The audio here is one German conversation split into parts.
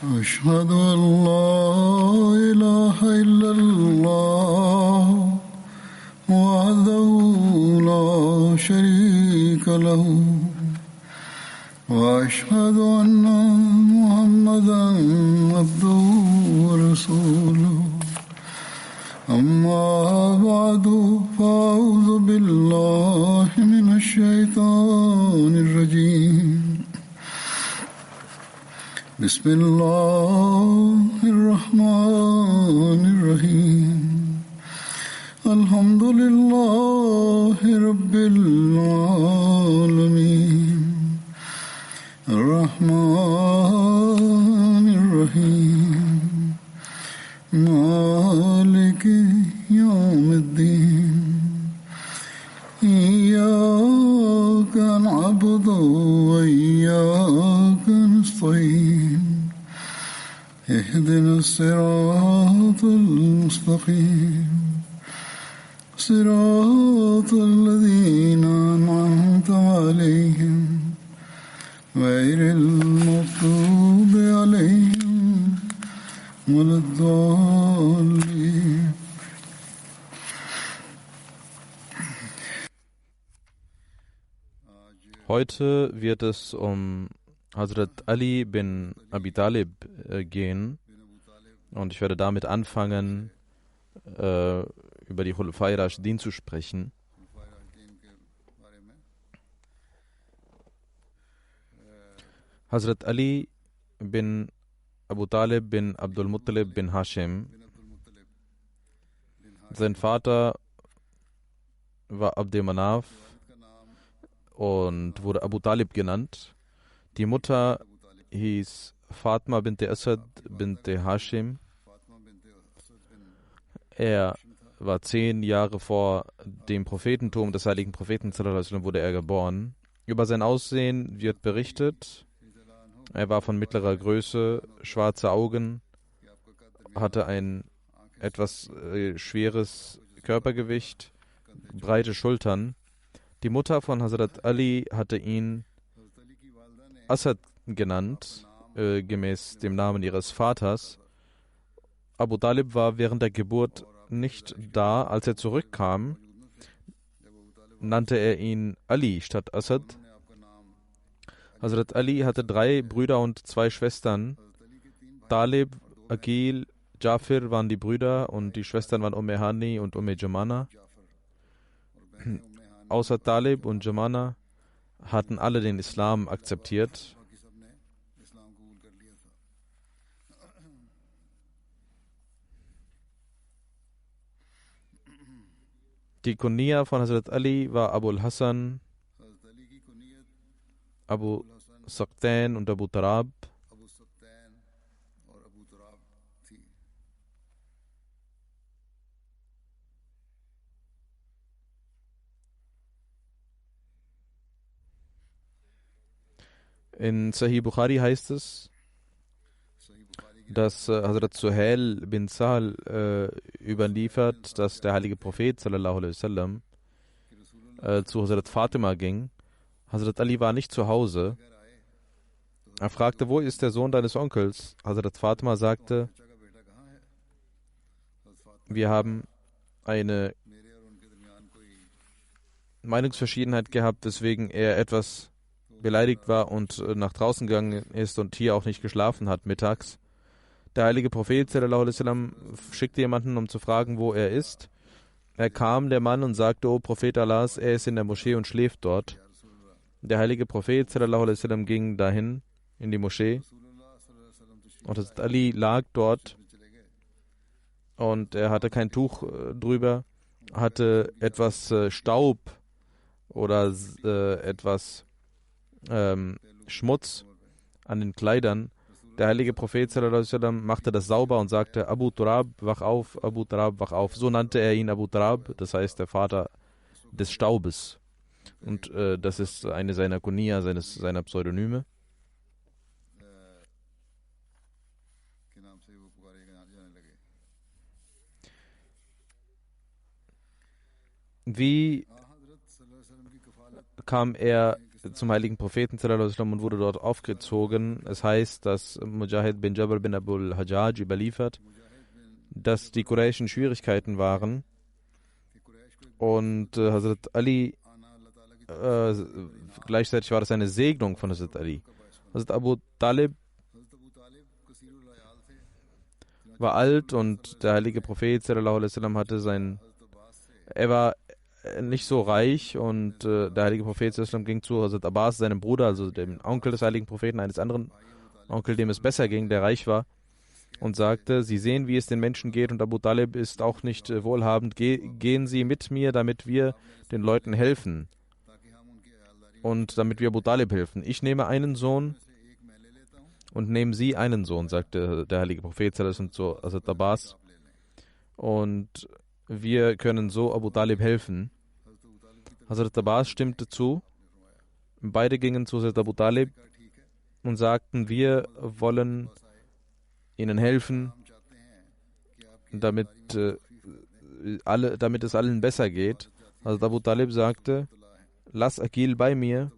أشهد أن لا إله إلا الله وحده لا شريك له وأشهد أن محمدا عبده ورسوله أما بعد فأعوذ بالله من الشيطان الرجيم بسم الله الرحمن الرحيم الحمد لله رب العالمين الرحمن الرحيم مالك يوم الدين إياك نعبد وإياك نستعين اهدنا الصراط المستقيم صراط الذين أنعمت عليهم غير المغضوب عليهم ولا الضالين. Heute wird es um Hazrat Ali bin Abi Talib gehen und ich werde damit anfangen, über die Khulafai Rashidin zu sprechen. Hazrat Ali bin Abu Talib bin Abdul Muttalib bin Hashim. Sein Vater war Abd Manaf und wurde Abu Talib genannt. Die Mutter hieß Fatma bint Asad bint Hashim. Er war 10 Jahre vor dem Prophetentum des heiligen Propheten wurde er geboren. Über sein Aussehen wird berichtet, er war von mittlerer Größe, schwarze Augen, hatte ein etwas schweres Körpergewicht, breite Schultern. Die Mutter von Hazrat Ali hatte ihn Asad genannt, gemäß dem Namen ihres Vaters. Abu Talib war während der Geburt nicht da. Als er zurückkam, nannte er ihn Ali statt Asad. Hazrat Ali hatte 3 Brüder und 2 Schwestern. Talib, Aqil, Jafir waren die Brüder und die Schwestern waren Hani und Jamana. Außer Talib und Jamana hatten alle den Islam akzeptiert. Die Kunia von Hazrat Ali war Abul Hassan, Abu Saqtain und Abu Tarab. In Sahih Bukhari heißt es, dass Hazrat Suhail bin Sahal überliefert, dass der heilige Prophet sallallahu alaihi wasallam zu Hazrat Fatima ging. Hazrat Ali war nicht zu Hause. Er fragte, wo ist der Sohn deines Onkels? Hazrat Fatima sagte, wir haben eine Meinungsverschiedenheit gehabt, weswegen er etwas beleidigt war und nach draußen gegangen ist und hier auch nicht geschlafen hat mittags. Der heilige Prophet sallallahu alaihi wasallam schickte jemanden, um zu fragen, wo er ist. Er kam, der Mann, und sagte, O Prophet Allahs, er ist in der Moschee und schläft dort. Der heilige Prophet sallallahu alaihi wasallam ging dahin in die Moschee und Ali lag dort und er hatte kein Tuch drüber, hatte etwas Staub oder etwas Schmutz an den Kleidern. Der heilige Prophet sallallahu alaihi wasallam machte das sauber und sagte, Abu Turab, wach auf, Abu Turab, wach auf. So nannte er ihn Abu Turab, das heißt der Vater des Staubes. Und das ist eine seiner Kunia, seiner Pseudonyme. Wie kam er zum heiligen Propheten sallallahu alaihi wasallam und wurde dort aufgezogen. Es heißt, dass Mujahid bin Jabr bin Abul Hajjaj überliefert, dass die Qurayschen Schwierigkeiten waren und Hazrat Ali, gleichzeitig war das eine Segnung von Hazrat Ali. Hazrat Abu Talib war alt und der heilige Prophet sallallahu alaihi wasallam hatte er war nicht so reich und der heilige Prophet sallallahu alaihi wasallam ging zu Hazrat Abbas, seinem Bruder, also dem Onkel des heiligen Propheten, eines anderen Onkel, dem es besser ging, der reich war, und sagte: Sie sehen, wie es den Menschen geht, und Abu Talib ist auch nicht wohlhabend. Gehen Sie mit mir, damit wir den Leuten helfen und damit wir Abu Talib helfen. Ich nehme einen Sohn und nehmen Sie einen Sohn, sagte der heilige Prophet sallallahu alaihi wasallam zu Hazrat Abbas, und wir können so Abu Talib helfen. Hazrat Abbas stimmte zu. Beide gingen zu Hazrat Abu Talib und sagten: Wir wollen ihnen helfen, damit es allen besser geht. Hazrat Abu Talib sagte: Lass Aqil bei mir,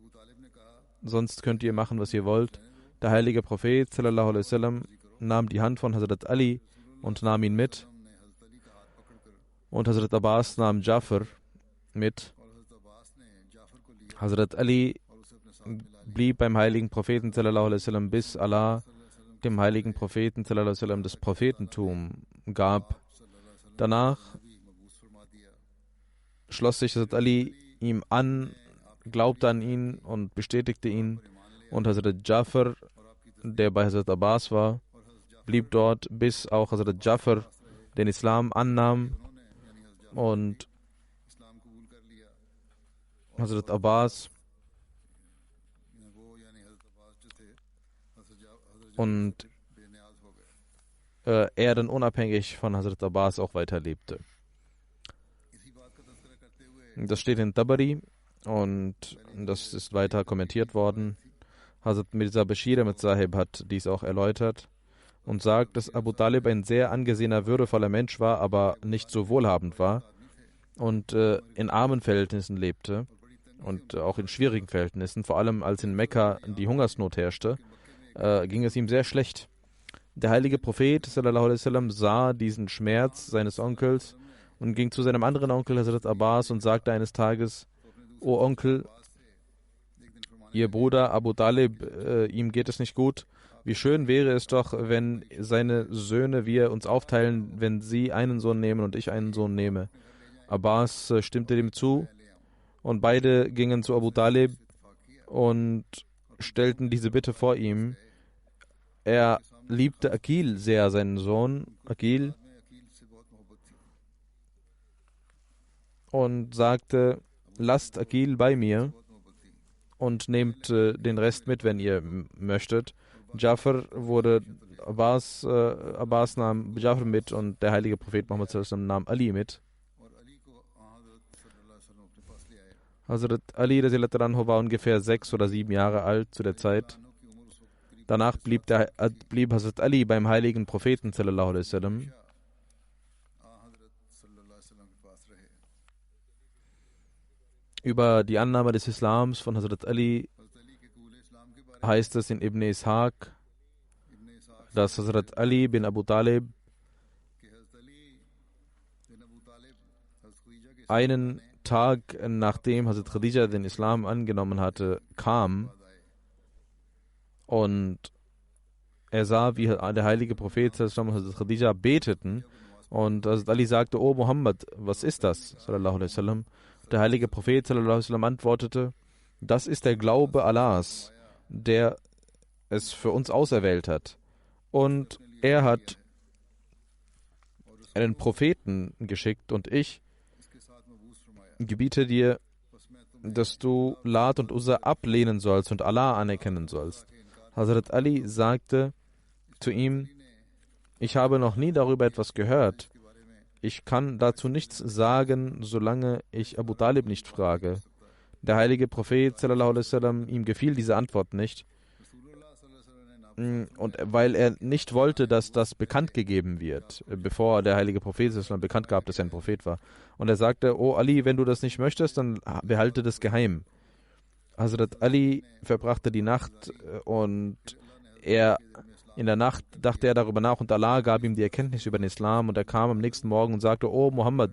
sonst könnt ihr machen, was ihr wollt. Der heilige Prophet sallallahu alaihi wasallam nahm die Hand von Hazrat Ali und nahm ihn mit. Und Hazrat Abbas nahm Jafar mit. Hazrat Ali blieb beim heiligen Propheten sallallahu alaihi wasallam, bis Allah dem heiligen Propheten sallallahu alaihi wasallam das Prophetentum gab. Danach schloss sich Hazrat Ali ihm an, glaubte an ihn und bestätigte ihn. Und Hazrat Jafar, der bei Hazrat Abbas war, blieb dort, bis auch Hazrat Jafar den Islam annahm. Und Hazrat Abbas und er dann unabhängig von Hazrat Abbas auch weiterlebte. Das steht in Tabari und das ist weiter kommentiert worden. Hazrat Mirza Bashir Ahmad Sahib hat dies auch erläutert und sagt, dass Abu Talib ein sehr angesehener, würdevoller Mensch war, aber nicht so wohlhabend war und in armen Verhältnissen lebte und auch in schwierigen Verhältnissen. Vor allem als in Mekka die Hungersnot herrschte, ging es ihm sehr schlecht. Der heilige Prophet sallallahu alaihi wasallam sah diesen Schmerz seines Onkels und ging zu seinem anderen Onkel Hazrat Abbas und sagte eines Tages: O Onkel, Ihr Bruder Abu Talib, ihm geht es nicht gut. Wie schön wäre es doch, wenn seine Söhne wir uns aufteilen, wenn Sie einen Sohn nehmen und ich einen Sohn nehme. Abbas stimmte dem zu und beide gingen zu Abu Talib und stellten diese Bitte vor ihm. Er liebte Aqil sehr, seinen Sohn Aqil, und sagte: Lasst Aqil bei mir und nehmt den Rest mit, wenn ihr möchtet. Jafar Abbas nahm Jafar mit und der heilige Prophet Muhammad sallallahu alaihi wasallam nahm Ali mit. Hazrat Ali radhiyallahu anhu war ungefähr 6 oder 7 Jahre alt zu der Zeit. Danach blieb Hazrat Ali beim heiligen Propheten sallallahu alaihi wasallam. Über die Annahme des Islams von Hazrat Ali heißt es in Ibn Ishaq, dass Hazrat Ali bin Abu Talib einen Tag, nachdem Hazrat Khadija den Islam angenommen hatte, kam und er sah, wie der heilige Prophet und Hazrat Khadija beteten, und Hazrat Ali sagte: O Muhammad, was ist das? Sallallahu alaihi wasallam. Der heilige Prophet sallallahu alaihi wasallam antwortete: Das ist der Glaube Allahs, der es für uns auserwählt hat. Und er hat einen Propheten geschickt, und ich gebiete dir, dass du Lat und Uzza ablehnen sollst und Allah anerkennen sollst. Hazrat Ali sagte zu ihm: Ich habe noch nie darüber etwas gehört. Ich kann dazu nichts sagen, solange ich Abu Talib nicht frage. Der heilige Prophet sallallahu alaihi wasallam, ihm gefiel diese Antwort nicht. Und weil er nicht wollte, dass das bekannt gegeben wird, bevor der heilige Prophet sallallahu alaihi wasallam bekannt gab, dass er ein Prophet war. Und er sagte: O Ali, wenn du das nicht möchtest, dann behalte das geheim. Hazrat Ali verbrachte die Nacht und er in der Nacht dachte er darüber nach und Allah gab ihm die Erkenntnis über den Islam und er kam am nächsten Morgen und sagte: Oh Muhammad,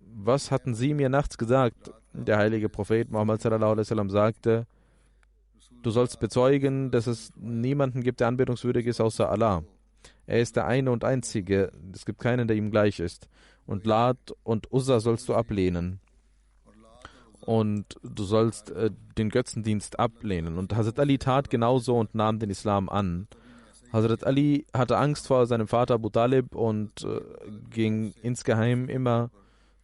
was hatten Sie mir nachts gesagt? Der heilige Prophet Muhammad sallallahu alaihi wasallam sagte: Du sollst bezeugen, dass es niemanden gibt, der anbetungswürdig ist, außer Allah. Er ist der eine und einzige, es gibt keinen, der ihm gleich ist. Und Lat und Uzza sollst du ablehnen. Und du sollst den Götzendienst ablehnen. Und Hazrat Ali tat genauso und nahm den Islam an. Hazrat Ali hatte Angst vor seinem Vater Abu Talib und ging insgeheim immer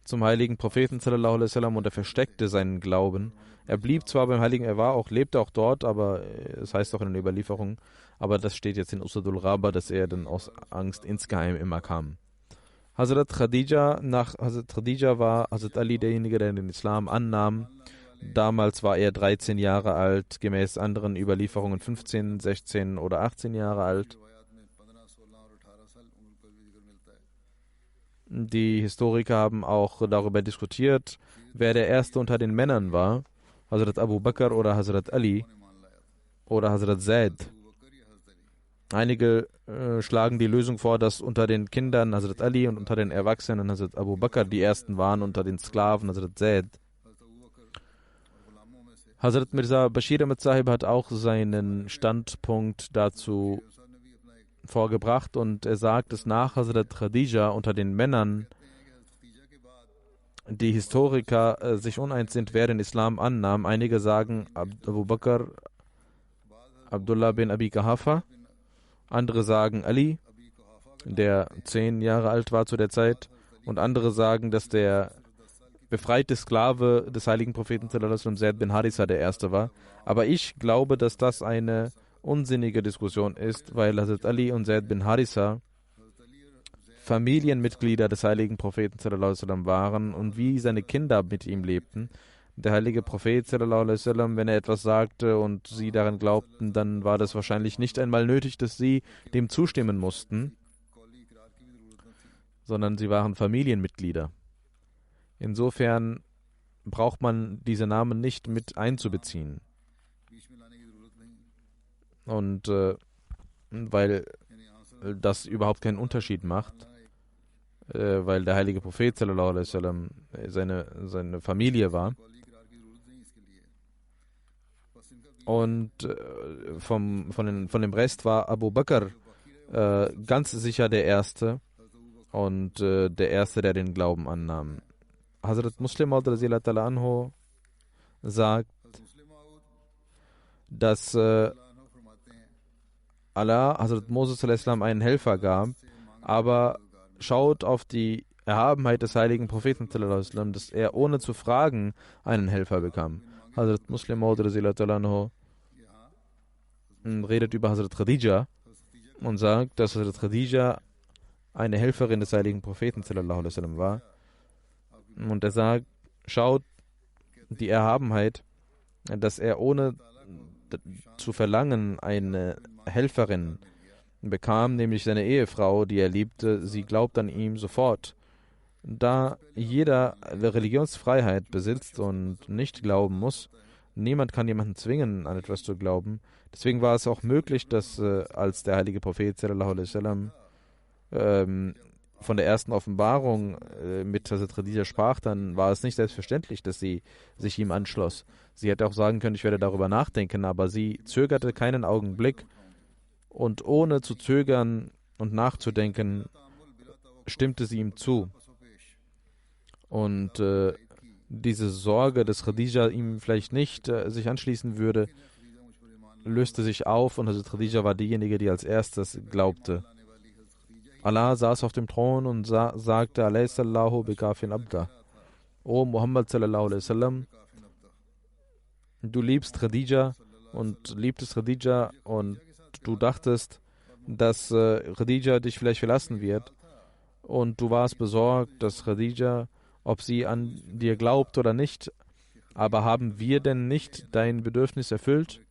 zum heiligen Propheten sallallahu alaihi wasallam und er versteckte seinen Glauben. Er blieb zwar beim Heiligen, lebte auch dort, aber es heißt auch in den Überlieferungen, aber das steht jetzt in Usadul Raba, dass er dann aus Angst insgeheim immer kam. Nach Hazrat Khadija war Hazrat Ali derjenige, der den Islam annahm. Damals war er 13 Jahre alt, gemäß anderen Überlieferungen 15, 16 oder 18 Jahre alt. Die Historiker haben auch darüber diskutiert, wer der Erste unter den Männern war, Hazrat Abu Bakr oder Hazrat Ali oder Hazrat Zaid. Einige schlagen die Lösung vor, dass unter den Kindern Hazrat Ali und unter den Erwachsenen Hazrat Abu Bakr die Ersten waren, unter den Sklaven Hazrat Zaid. Hazrat Mirza Bashir Ahmad Sahib hat auch seinen Standpunkt dazu vorgebracht und er sagt, dass nach Hazrat Khadija unter den Männern die Historiker sich uneins sind, wer den Islam annahm. Einige sagen Abu Bakr, Abdullah bin Abi Quhafa, andere sagen Ali, der 10 Jahre alt war zu der Zeit, und andere sagen, dass der befreite Sklave des heiligen Propheten Zaid bin Harisa der Erste war. Aber ich glaube, dass das eine unsinnige Diskussion ist, weil Hazrat Ali und Zaid bin Harisa Familienmitglieder des heiligen Propheten waren und wie seine Kinder mit ihm lebten. Der heilige Prophet, wenn er etwas sagte und sie daran glaubten, dann war das wahrscheinlich nicht einmal nötig, dass sie dem zustimmen mussten, sondern sie waren Familienmitglieder. Insofern braucht man diese Namen nicht mit einzubeziehen. Und weil das überhaupt keinen Unterschied macht, weil der heilige Prophet seine Familie war. Und von dem Rest war Abu Bakr ganz sicher der Erste und der Erste, der den Glauben annahm. Hazrat Muslim Maud anhu sagt, dass Allah Hazrat Moses einen Helfer gab, aber schaut auf die Erhabenheit des heiligen Propheten, dass er ohne zu fragen einen Helfer bekam. Hazrat Muslim Maud anhu redet über Hazrat Khadija und sagt, dass Hazrat Khadija eine Helferin des heiligen Propheten war. Und er sagt, schaut die Erhabenheit, dass er ohne zu verlangen eine Helferin bekam, nämlich seine Ehefrau, die er liebte. Sie glaubt an ihm sofort. Da jeder Religionsfreiheit besitzt und nicht glauben muss, niemand kann jemanden zwingen, an etwas zu glauben. Deswegen war es auch möglich, dass als der heilige Prophet von der ersten Offenbarung mit Hazrat Khadija sprach, dann war es nicht selbstverständlich, dass sie sich ihm anschloss. Sie hätte auch sagen können, ich werde darüber nachdenken, aber sie zögerte keinen Augenblick und ohne zu zögern und nachzudenken, stimmte sie ihm zu. Und diese Sorge, dass Khadija ihm vielleicht nicht sich anschließen würde, löste sich auf und Hazrat Khadija war diejenige, die als erstes glaubte. Allah saß auf dem Thron und sagte, Alayhisallahu bikafin abda. O Muhammad sallallahu alaihi wasallam, du liebst Khadija und liebtest Khadija und du dachtest, dass Khadija dich vielleicht verlassen wird und du warst besorgt, dass Khadija, ob sie an dir glaubt oder nicht, aber haben wir denn nicht dein Bedürfnis erfüllt?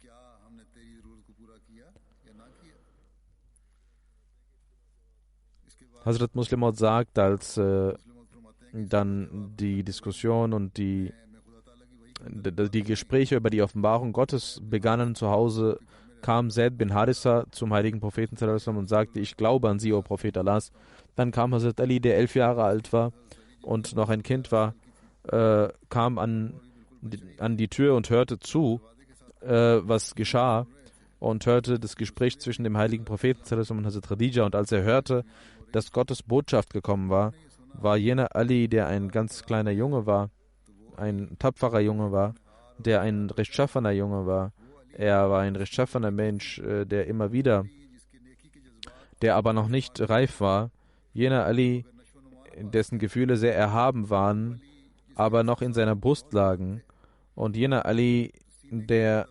Hazrat Muslim Maud sagt, als dann die Diskussion und die die Gespräche über die Offenbarung Gottes begannen zu Hause, kam Zaid bin Harissa zum heiligen Propheten und sagte, ich glaube an Sie, o Prophet Allahs. Dann kam Hazrat Ali, der 11 Jahre alt war und noch ein Kind war, kam an die Tür und hörte zu, was geschah, und hörte das Gespräch zwischen dem heiligen Propheten und Hazrat Khadija. Und als er hörte, dass Gottes Botschaft gekommen war, war jener Ali, der ein ganz kleiner Junge war, ein tapferer Junge war, der ein rechtschaffener Junge war. Er war ein rechtschaffener Mensch, der immer wieder, der aber noch nicht reif war. Jener Ali, dessen Gefühle sehr erhaben waren, aber noch in seiner Brust lagen. Und jener Ali, der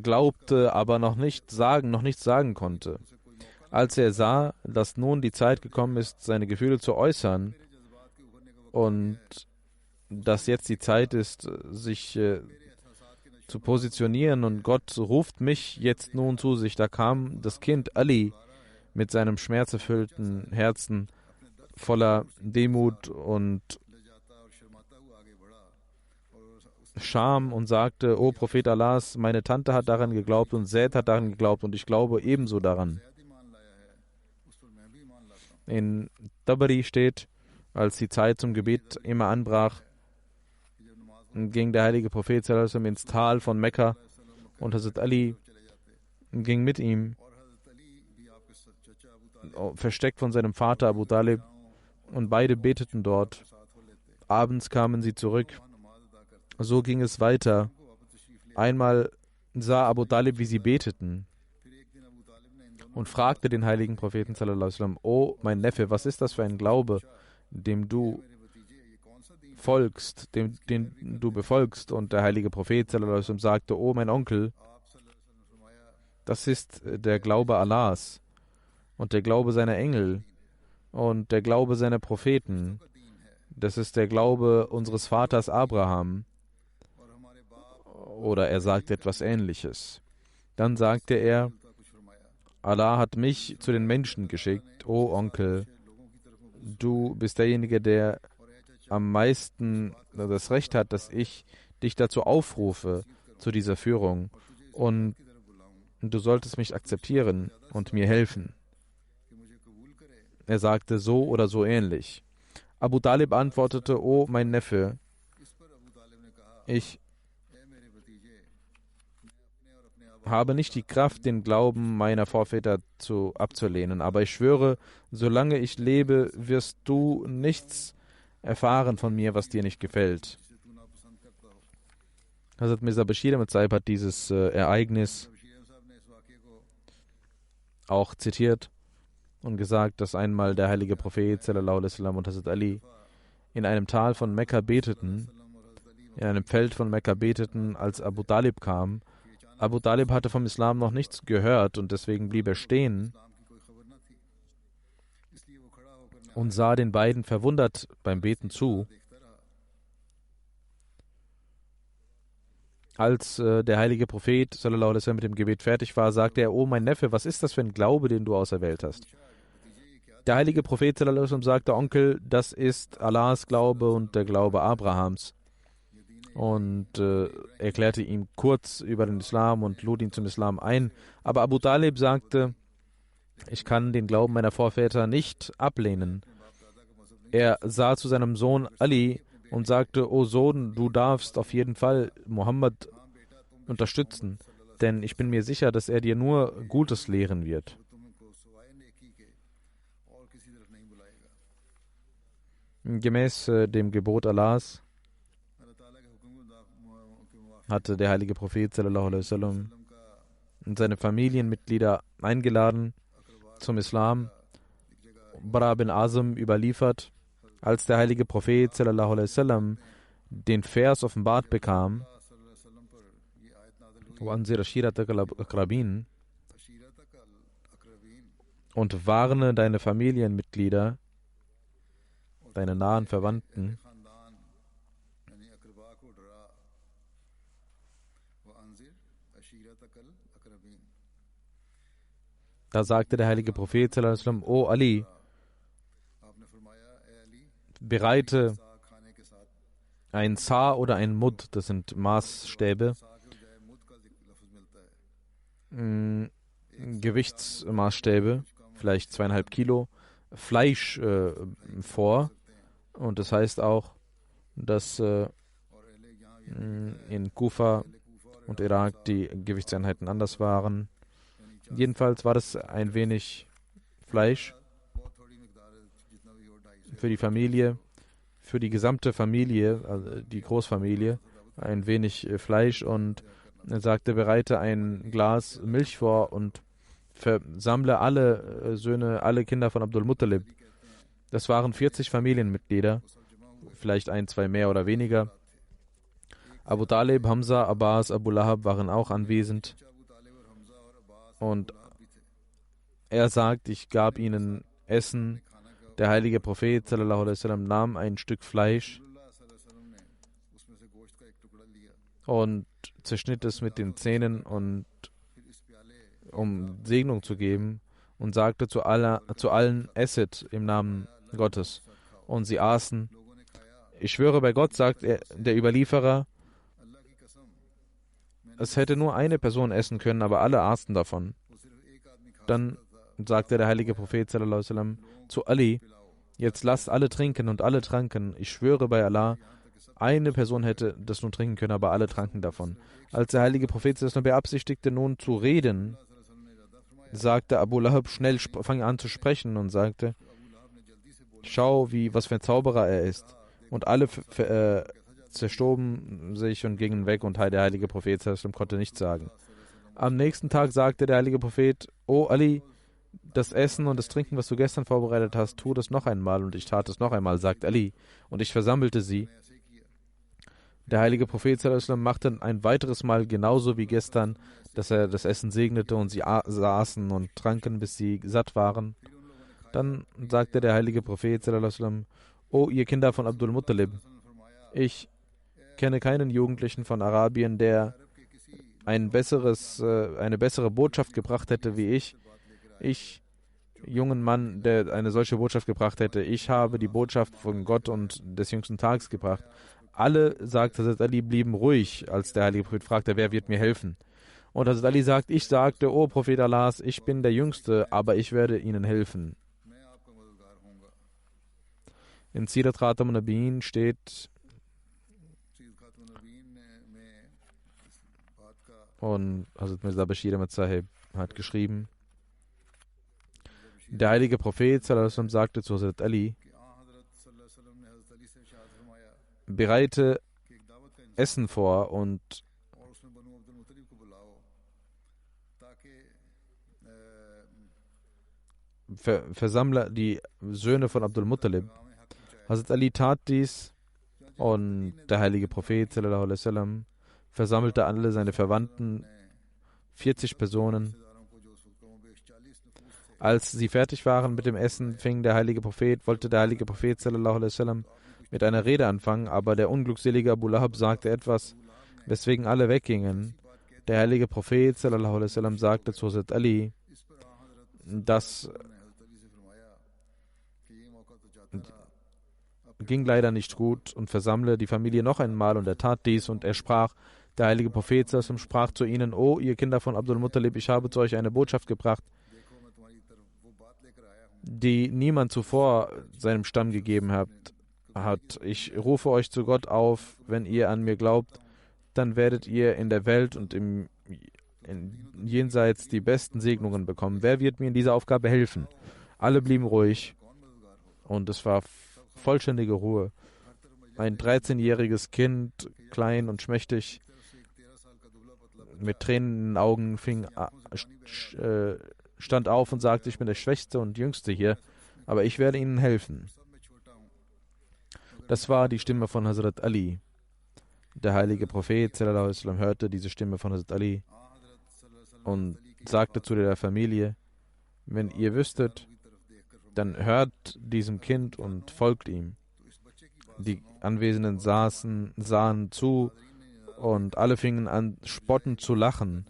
glaubte, aber noch nichts sagen konnte. Als er sah, dass nun die Zeit gekommen ist, seine Gefühle zu äußern und dass jetzt die Zeit ist, sich zu positionieren und Gott ruft mich jetzt nun zu sich, da kam das Kind Ali mit seinem schmerzerfüllten Herzen voller Demut und Scham und sagte, O Prophet Allahs, meine Tante hat daran geglaubt und Zaid hat daran geglaubt und ich glaube ebenso daran. In Tabari steht, als die Zeit zum Gebet immer anbrach, ging der heilige Prophet ins Tal von Mekka und Hazrat Ali ging mit ihm, versteckt von seinem Vater Abu Talib, und beide beteten dort. Abends kamen sie zurück. So ging es weiter. Einmal sah Abu Talib, wie sie beteten, und fragte den heiligen Propheten sallallahu alaihi wasallam: O mein Neffe, was ist das für ein Glaube, dem du folgst, den du befolgst? Und der heilige Prophet sallallahu alaihi wasallam sagte: O mein Onkel, das ist der Glaube Allahs und der Glaube seiner Engel und der Glaube seiner Propheten. Das ist der Glaube unseres Vaters Abraham. Oder er sagte etwas Ähnliches. Dann sagte er: Allah hat mich zu den Menschen geschickt. O Onkel, du bist derjenige, der am meisten das Recht hat, dass ich dich dazu aufrufe, zu dieser Führung. Und du solltest mich akzeptieren und mir helfen. Er sagte so oder so ähnlich. Abu Talib antwortete: O mein Neffe, ich habe nicht die Kraft, den Glauben meiner Vorväter abzulehnen, aber ich schwöre, solange ich lebe, wirst du nichts erfahren von mir, was dir nicht gefällt. Hazrat Mirza Bashir Ahmad Sahib hat dieses Ereignis auch zitiert und gesagt, dass einmal der heilige Prophet sallallahu alaihi wasallam und Hazrat Ali in einem Tal von Mekka beteten, in einem Feld von Mekka beteten, als Abu Talib kam. Abu Talib hatte vom Islam noch nichts gehört und deswegen blieb er stehen und sah den beiden verwundert beim Beten zu. Als der heilige Prophet sallallahu alaihi wasallam mit dem Gebet fertig war, sagte er: O mein Neffe, was ist das für ein Glaube, den du auserwählt hast? Der heilige Prophet sallallahu alaihi wasallam sagte: Onkel, das ist Allahs Glaube und der Glaube Abrahams. Und erklärte ihm kurz über den Islam und lud ihn zum Islam ein. Aber Abu Talib sagte: Ich kann den Glauben meiner Vorväter nicht ablehnen. Er sah zu seinem Sohn Ali und sagte: O Sohn, du darfst auf jeden Fall Mohammed unterstützen, denn ich bin mir sicher, dass er dir nur Gutes lehren wird. Gemäß dem Gebot Allahs hatte der heilige Prophet sallallahu alaihi wasallam und seine Familienmitglieder eingeladen zum Islam. Bara bin Azim überliefert, als der heilige Prophet sallallahu alaihi wasallam den Vers offenbart bekam: وَأَنْزِرْ عَشِيرَتَكَ الْأَقْرَبِينَ, und warne deine Familienmitglieder, deine nahen Verwandten. Da sagte der heilige Prophet sallallahu alaihi wasallam: O Ali, bereite Ein Sa oder ein Mud, das sind Maßstäbe, mh, Gewichtsmaßstäbe, vielleicht 2,5 Kilo, Fleisch vor. Und das heißt auch, dass in Kufa und Irak die Gewichtseinheiten anders waren. Jedenfalls war das ein wenig Fleisch für die Familie, für die gesamte Familie, also die Großfamilie, ein wenig Fleisch, und er sagte, bereite ein Glas Milch vor und versammle alle Söhne, alle Kinder von Abdul Muttalib. Das waren 40 Familienmitglieder, vielleicht ein, zwei mehr oder weniger. Abu Talib, Hamza, Abbas, Abu Lahab waren auch anwesend. Und er sagt, ich gab ihnen Essen. Der heilige Prophet sallallahu alaihi wasallam nahm ein Stück Fleisch und zerschnitt es mit den Zähnen, und um Segnung zu geben, und sagte zu allen, esset im Namen Gottes. Und sie aßen. Ich schwöre bei Gott, sagt der Überlieferer, es hätte nur eine Person essen können, aber alle aßen davon. Dann sagte der heilige Prophet sallallahu alaihi wasallam zu Ali, jetzt lasst alle trinken, und alle tranken. Ich schwöre bei Allah, eine Person hätte das nur trinken können, aber alle tranken davon. Als der heilige Prophet sallallahu alaihi wasallam beabsichtigte, nun zu reden, sagte Abu Lahab schnell, fang an zu sprechen und sagte, schau, was für ein Zauberer er ist. Und alle zerstoben sich und gingen weg, und der heilige Prophet sallallahu alaihi wasallam konnte nichts sagen. Am nächsten Tag sagte der heilige Prophet, O Ali, das Essen und das Trinken, was du gestern vorbereitet hast, tu das noch einmal. Und ich tat es noch einmal, sagt Ali. Und ich versammelte sie. Der heilige Prophet sallallahu alaihi wasallam machte ein weiteres Mal genauso wie gestern, dass er das Essen segnete, und sie saßen und tranken, bis sie satt waren. Dann sagte der heilige Prophet sallallahu alaihi wasallam, O ihr Kinder von Abdul Muttalib, ich kenne keinen Jugendlichen von Arabien, der eine bessere Botschaft gebracht hätte wie ich. Ich, jungen Mann, der eine solche Botschaft gebracht hätte, ich habe die Botschaft von Gott und des jüngsten Tages gebracht. Alle, sagt Hazrat Ali, blieben ruhig, als der heilige Prophet fragte, wer wird mir helfen? Und Hazrat Ali sagt, ich sagte, O Prophet Allahs, ich bin der Jüngste, aber ich werde ihnen helfen. In Sirat Khatam Nabiyyin steht, und Hazrat Mirza Bashir Ahmad Sahib hat geschrieben, der heilige Prophet sallallahu alaihi wasallam sagte zu Hazrat Ali, bereite Essen vor und versammle die Söhne von Abdul Muttalib. Hazrat Ali tat dies, und der heilige Prophet sallallahu alaihi wasallam versammelte alle seine Verwandten, 40 Personen. Als sie fertig waren mit dem Essen, wollte der heilige Prophet sallallahu alaihi wasallam mit einer Rede anfangen, aber der unglückselige Abu Lahab sagte etwas, weswegen alle weggingen. Der heilige Prophet sallallahu alaihi wasallam sagte zu Hazrat Ali, das ging leider nicht gut, und versammle die Familie noch einmal, und er tat dies, und er sprach, der heilige Prophet sallallahu alaihi wasallam sprach zu ihnen, O ihr Kinder von Abdul Muttalib, ich habe zu euch eine Botschaft gebracht, die niemand zuvor seinem Stamm gegeben hat. Ich rufe euch zu Gott auf, wenn ihr an mir glaubt, dann werdet ihr in der Welt und im Jenseits die besten Segnungen bekommen. Wer wird mir in dieser Aufgabe helfen? Alle blieben ruhig, und es war vollständige Ruhe. Ein 13-jähriges Kind, klein und schmächtig, mit Tränen in den Augen, stand auf und sagte, ich bin der Schwächste und Jüngste hier, aber ich werde ihnen helfen. Das war die Stimme von Hazrat Ali. Der heilige Prophet sallallahu alaihi wasallam hörte diese Stimme von Hazrat Ali und sagte zu der Familie, wenn ihr wüsstet, dann hört diesem Kind und folgt ihm. Die Anwesenden sahen zu, und alle fingen an, spottend zu lachen.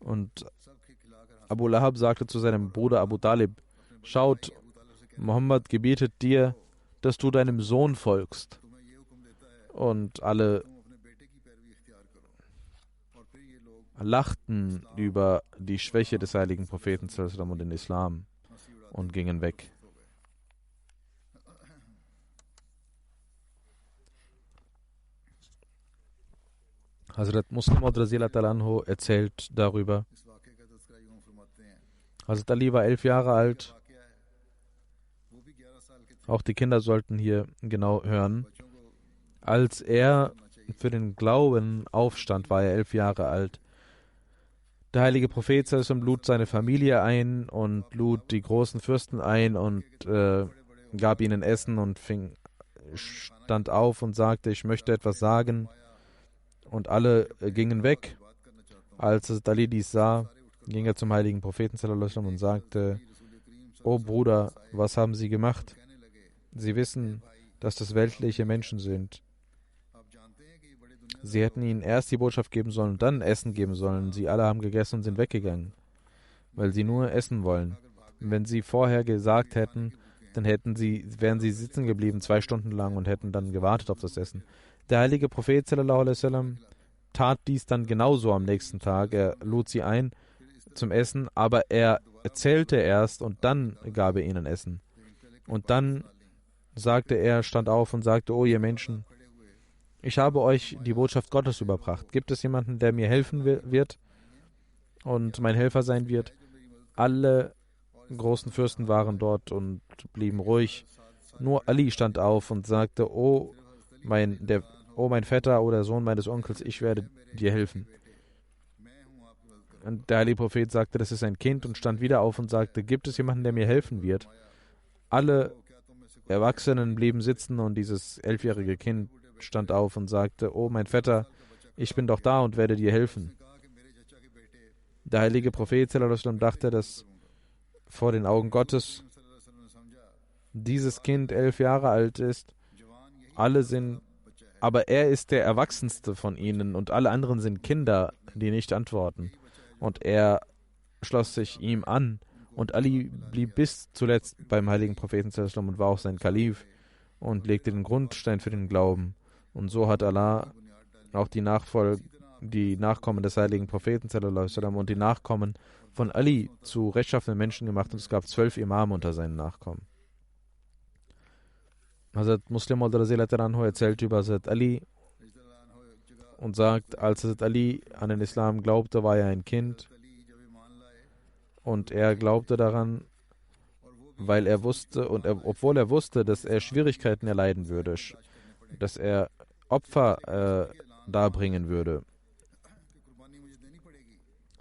Und Abu Lahab sagte zu seinem Bruder Abu Talib, schaut, Mohammed gebietet dir, dass du deinem Sohn folgst. Und alle lachten über die Schwäche des heiligen Propheten und den Islam und gingen weg. Hazrat Muslim Maud radhiyallahu anhu erzählt darüber. Hazrat Ali war 11 Jahre alt. Auch die Kinder sollten hier genau hören. Als er für den Glauben aufstand, war er 11 Jahre alt. Der heilige Prophet lud seine Familie ein und lud die großen Fürsten ein und gab ihnen Essen und stand auf und sagte, ich möchte etwas sagen. Und alle gingen weg. Als Ali dies sah, ging er zum heiligen Propheten und sagte, O Bruder, was haben Sie gemacht? Sie wissen, dass das weltliche Menschen sind. Sie hätten ihnen erst die Botschaft geben sollen und dann Essen geben sollen. Sie alle haben gegessen und sind weggegangen, weil sie nur essen wollen. Und wenn sie vorher gesagt hätten, dann wären sie sitzen geblieben 2 Stunden lang und hätten dann gewartet auf das Essen. Der heilige Prophet tat dies dann genauso am nächsten Tag. Er lud sie ein zum Essen, aber er erzählte erst und dann gab er ihnen Essen. Und dann stand auf und sagte, O ihr Menschen, ich habe euch die Botschaft Gottes überbracht. Gibt es jemanden, der mir helfen wird und mein Helfer sein wird? Alle großen Fürsten waren dort und blieben ruhig. Nur Ali stand auf und sagte, O mein Vetter oder Sohn meines Onkels, ich werde dir helfen. Und der heilige Prophet sagte, das ist ein Kind, und stand wieder auf und sagte, gibt es jemanden, der mir helfen wird? Alle Erwachsenen blieben sitzen und dieses 11-jährige Kind stand auf und sagte, oh mein Vetter, ich bin doch da und werde dir helfen. Der heilige Prophet dachte, dass vor den Augen Gottes dieses Kind 11 Jahre alt ist. Aber er ist der Erwachsenste von ihnen und alle anderen sind Kinder, die nicht antworten. Und er schloss sich ihm an. Und Ali blieb bis zuletzt beim heiligen Propheten und war auch sein Kalif und legte den Grundstein für den Glauben. Und so hat Allah auch die Nachkommen des heiligen Propheten und die Nachkommen von Ali zu rechtschaffenen Menschen gemacht, und es gab 12 Imame unter seinen Nachkommen. Hazrat Muslim Maud erzählt über Hazrat Ali und sagt, als Hazrat Ali an den Islam glaubte, war er ein Kind. Und er glaubte daran, weil er wusste, obwohl er wusste, dass er Schwierigkeiten erleiden würde, dass er Opfer darbringen würde.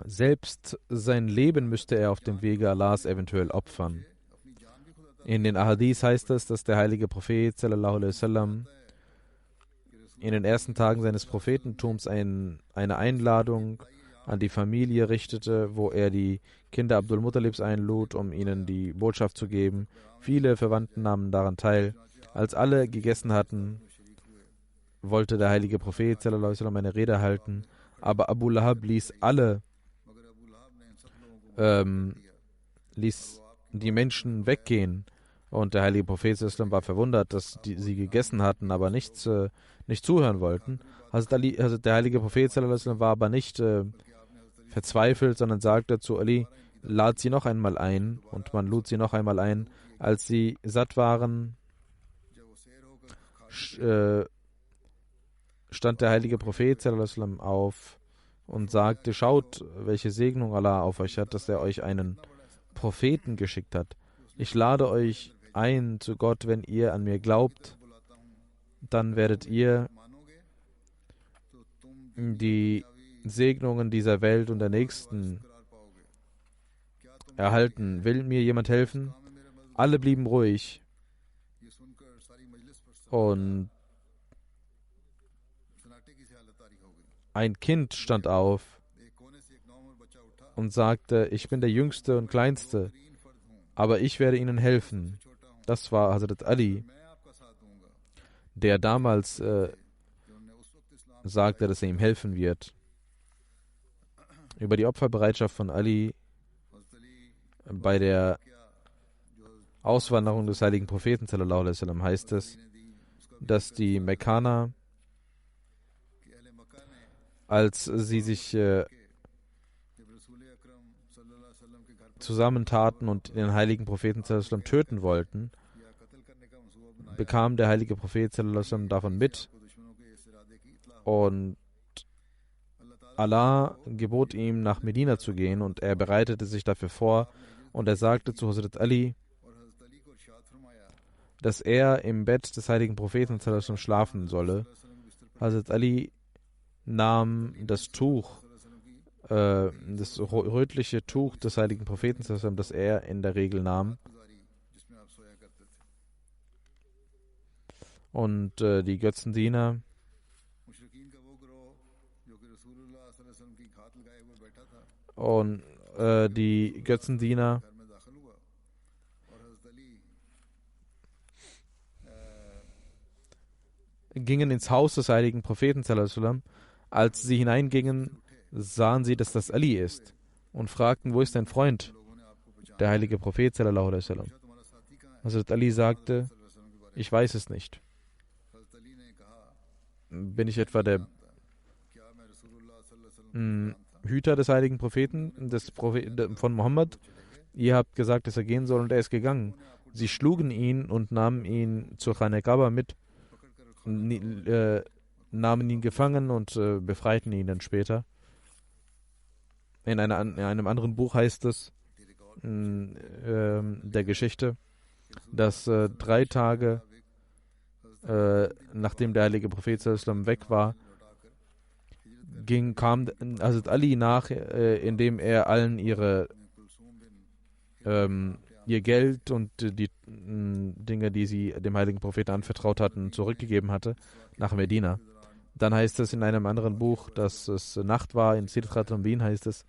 Selbst sein Leben müsste er auf dem Wege Allahs eventuell opfern. In den Ahadith heißt es, dass der heilige Prophet in den ersten Tagen seines Prophetentums eine Einladung an die Familie richtete, wo er die Kinder Abdul Muttalibs einlud, um ihnen die Botschaft zu geben. Viele Verwandten nahmen daran teil. Als alle gegessen hatten, wollte der heilige Prophet eine Rede halten, aber Abu Lahab ließ die Menschen weggehen. Und der heilige Prophet war verwundert, dass sie gegessen hatten, aber nicht zuhören wollten. Also der heilige Prophet war aber nicht verzweifelt, sondern sagte zu Ali, lad sie noch einmal ein. Und man lud sie noch einmal ein. Als sie satt waren, stand der heilige Prophet auf und sagte, schaut, welche Segnung Allah auf euch hat, dass er euch einen Propheten geschickt hat. Ich lade euch ein zu Gott, wenn ihr an mir glaubt, dann werdet ihr die Segnungen dieser Welt und der nächsten erhalten. Will mir jemand helfen? Alle blieben ruhig. Und ein Kind stand auf und sagte, ich bin der Jüngste und Kleinste, aber ich werde ihnen helfen. Das war Hazrat Ali, der damals sagte, dass er ihm helfen wird. Über die Opferbereitschaft von Ali bei der Auswanderung des heiligen Propheten heißt es, dass die Mekkaner als sie sich zusammentaten und den heiligen Propheten sallallahu töten wollten, bekam der heilige Prophet sallallahu davon mit und Allah gebot ihm, nach Medina zu gehen und er bereitete sich dafür vor und er sagte zu Hazrat Ali, dass er im Bett des heiligen Propheten sallallahu schlafen solle. Hazrat Ali nahm das Tuch, das rötliche Tuch des heiligen Propheten sallallahu, das er in der Regel nahm, und die Götzendiener und die Götzendiener gingen ins Haus des heiligen Propheten sallallahu alaihi wasallam. Als sie hineingingen, sahen sie, dass das Ali ist und fragten, wo ist dein Freund, der heilige Prophet sallallahu alaihi wasallam? Hazrat Ali sagte, ich weiß es nicht. Bin ich etwa der Hüter des heiligen Propheten, von Mohammed? Ihr habt gesagt, dass er gehen soll und er ist gegangen. Sie schlugen ihn und nahmen ihn zur Khane Kaaba mit, nahmen ihn gefangen und befreiten ihn dann später. In einem anderen Buch heißt es, der Geschichte, dass 3 Tage nachdem der heilige Prophet sallallahu weg war, kam Hazrat Ali nach, indem er allen ihr Geld und die Dinge, die sie dem heiligen Propheten anvertraut hatten, zurückgegeben hatte, nach Medina. Dann heißt es in einem anderen Buch, dass es Nacht war, in Sidrat al-Bin heißt es,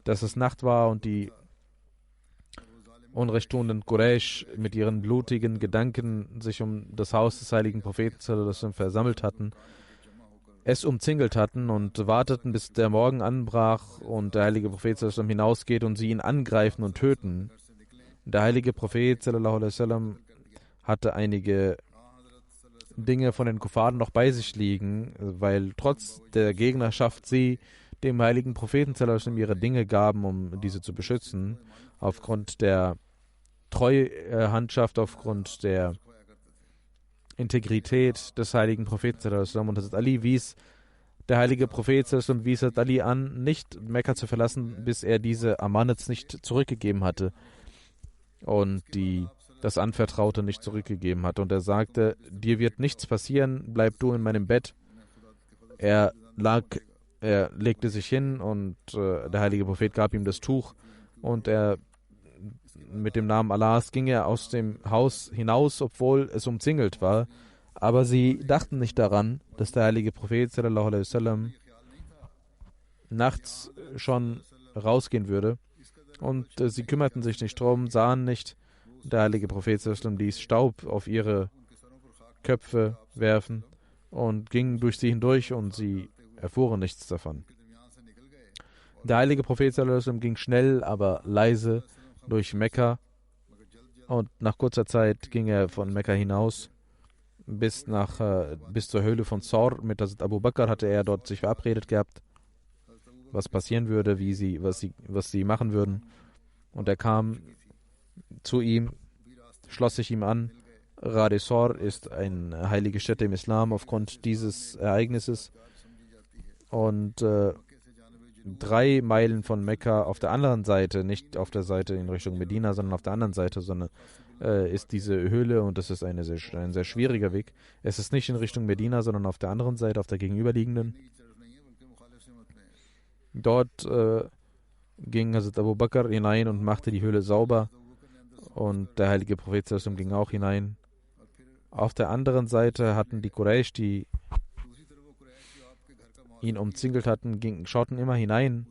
dass es Nacht war und die unrechttuenden Quraysh mit ihren blutigen Gedanken sich um das Haus des heiligen Propheten versammelt hatten, es umzingelt hatten und warteten, bis der Morgen anbrach und der heilige Prophet hinausgeht und sie ihn angreifen und töten. Der heilige Prophet hatte einige Dinge von den Kuffaren noch bei sich liegen, weil trotz der Gegnerschaft sie dem heiligen Propheten ihre Dinge gaben, um diese zu beschützen, aufgrund der Treuhandschaft, aufgrund der Integrität des heiligen Propheten. Und Hazrat Ali der heilige Prophet wies Hazrat Ali an, nicht Mekka zu verlassen, bis er diese Amanats nicht zurückgegeben hatte und das Anvertraute nicht zurückgegeben hatte. Und er sagte, dir wird nichts passieren, bleib du in meinem Bett. Er legte sich hin und der heilige Prophet gab ihm das Tuch und mit dem Namen Allahs ging er aus dem Haus hinaus, obwohl es umzingelt war. Aber sie dachten nicht daran, dass der heilige Prophet sallallahu alaihi wasallam nachts schon rausgehen würde. Und sie kümmerten sich nicht drum, sahen nicht. Der heilige Prophet sallallahu alaihi wasallam ließ Staub auf ihre Köpfe werfen und ging durch sie hindurch und sie erfuhren nichts davon. Der heilige Prophet sallallahu alaihi wasallam ging schnell, aber leise durch Mekka und nach kurzer Zeit ging er von Mekka hinaus bis zur Höhle von Saur. Mit Hazrat Abu Bakr hatte er dort sich verabredet gehabt, was passieren würde, was sie machen würden. Und er kam zu ihm, schloss sich ihm an. Ghar Saur ist eine heilige Stätte im Islam aufgrund dieses Ereignisses. Und 3 Meilen von Mekka auf der anderen Seite, nicht auf der Seite in Richtung Medina, sondern auf der anderen Seite, ist diese Höhle und das ist ein sehr schwieriger Weg. Es ist nicht in Richtung Medina, sondern auf der anderen Seite, auf der gegenüberliegenden. Dort ging Hazrat Abu Bakr hinein und machte die Höhle sauber und der heilige Prophet ging auch hinein. Auf der anderen Seite hatten die Quraysh, die ihn umzingelt hatten, schauten immer hinein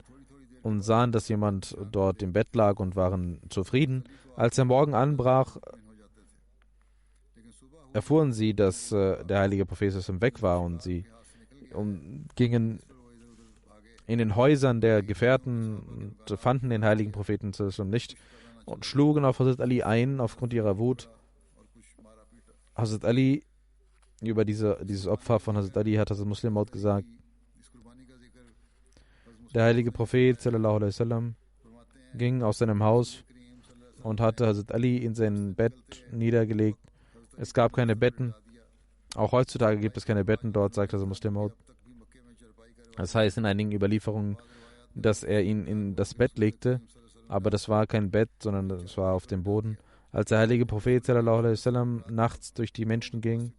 und sahen, dass jemand dort im Bett lag und waren zufrieden. Als der Morgen anbrach, erfuhren sie, dass der heilige Prophet weg war und sie gingen in den Häusern der Gefährten und fanden den heiligen Propheten nicht und schlugen auf Hazrat Ali ein aufgrund ihrer Wut. Hazrat Ali, über dieses Opfer von Hazrat Ali hat Hazrat Muslim Maud gesagt, Der heilige Prophet sallallahu alaihi wasallam ging aus seinem Haus und hatte Hazrat Ali in sein Bett niedergelegt. Es gab keine Betten. Auch heutzutage gibt es keine Betten dort, sagt also Muslim Maud. Das heißt in einigen Überlieferungen, dass er ihn in das Bett legte, aber das war kein Bett, sondern das war auf dem Boden. Als der heilige Prophet sallallahu alaihi wasallam nachts durch die Menschen ging,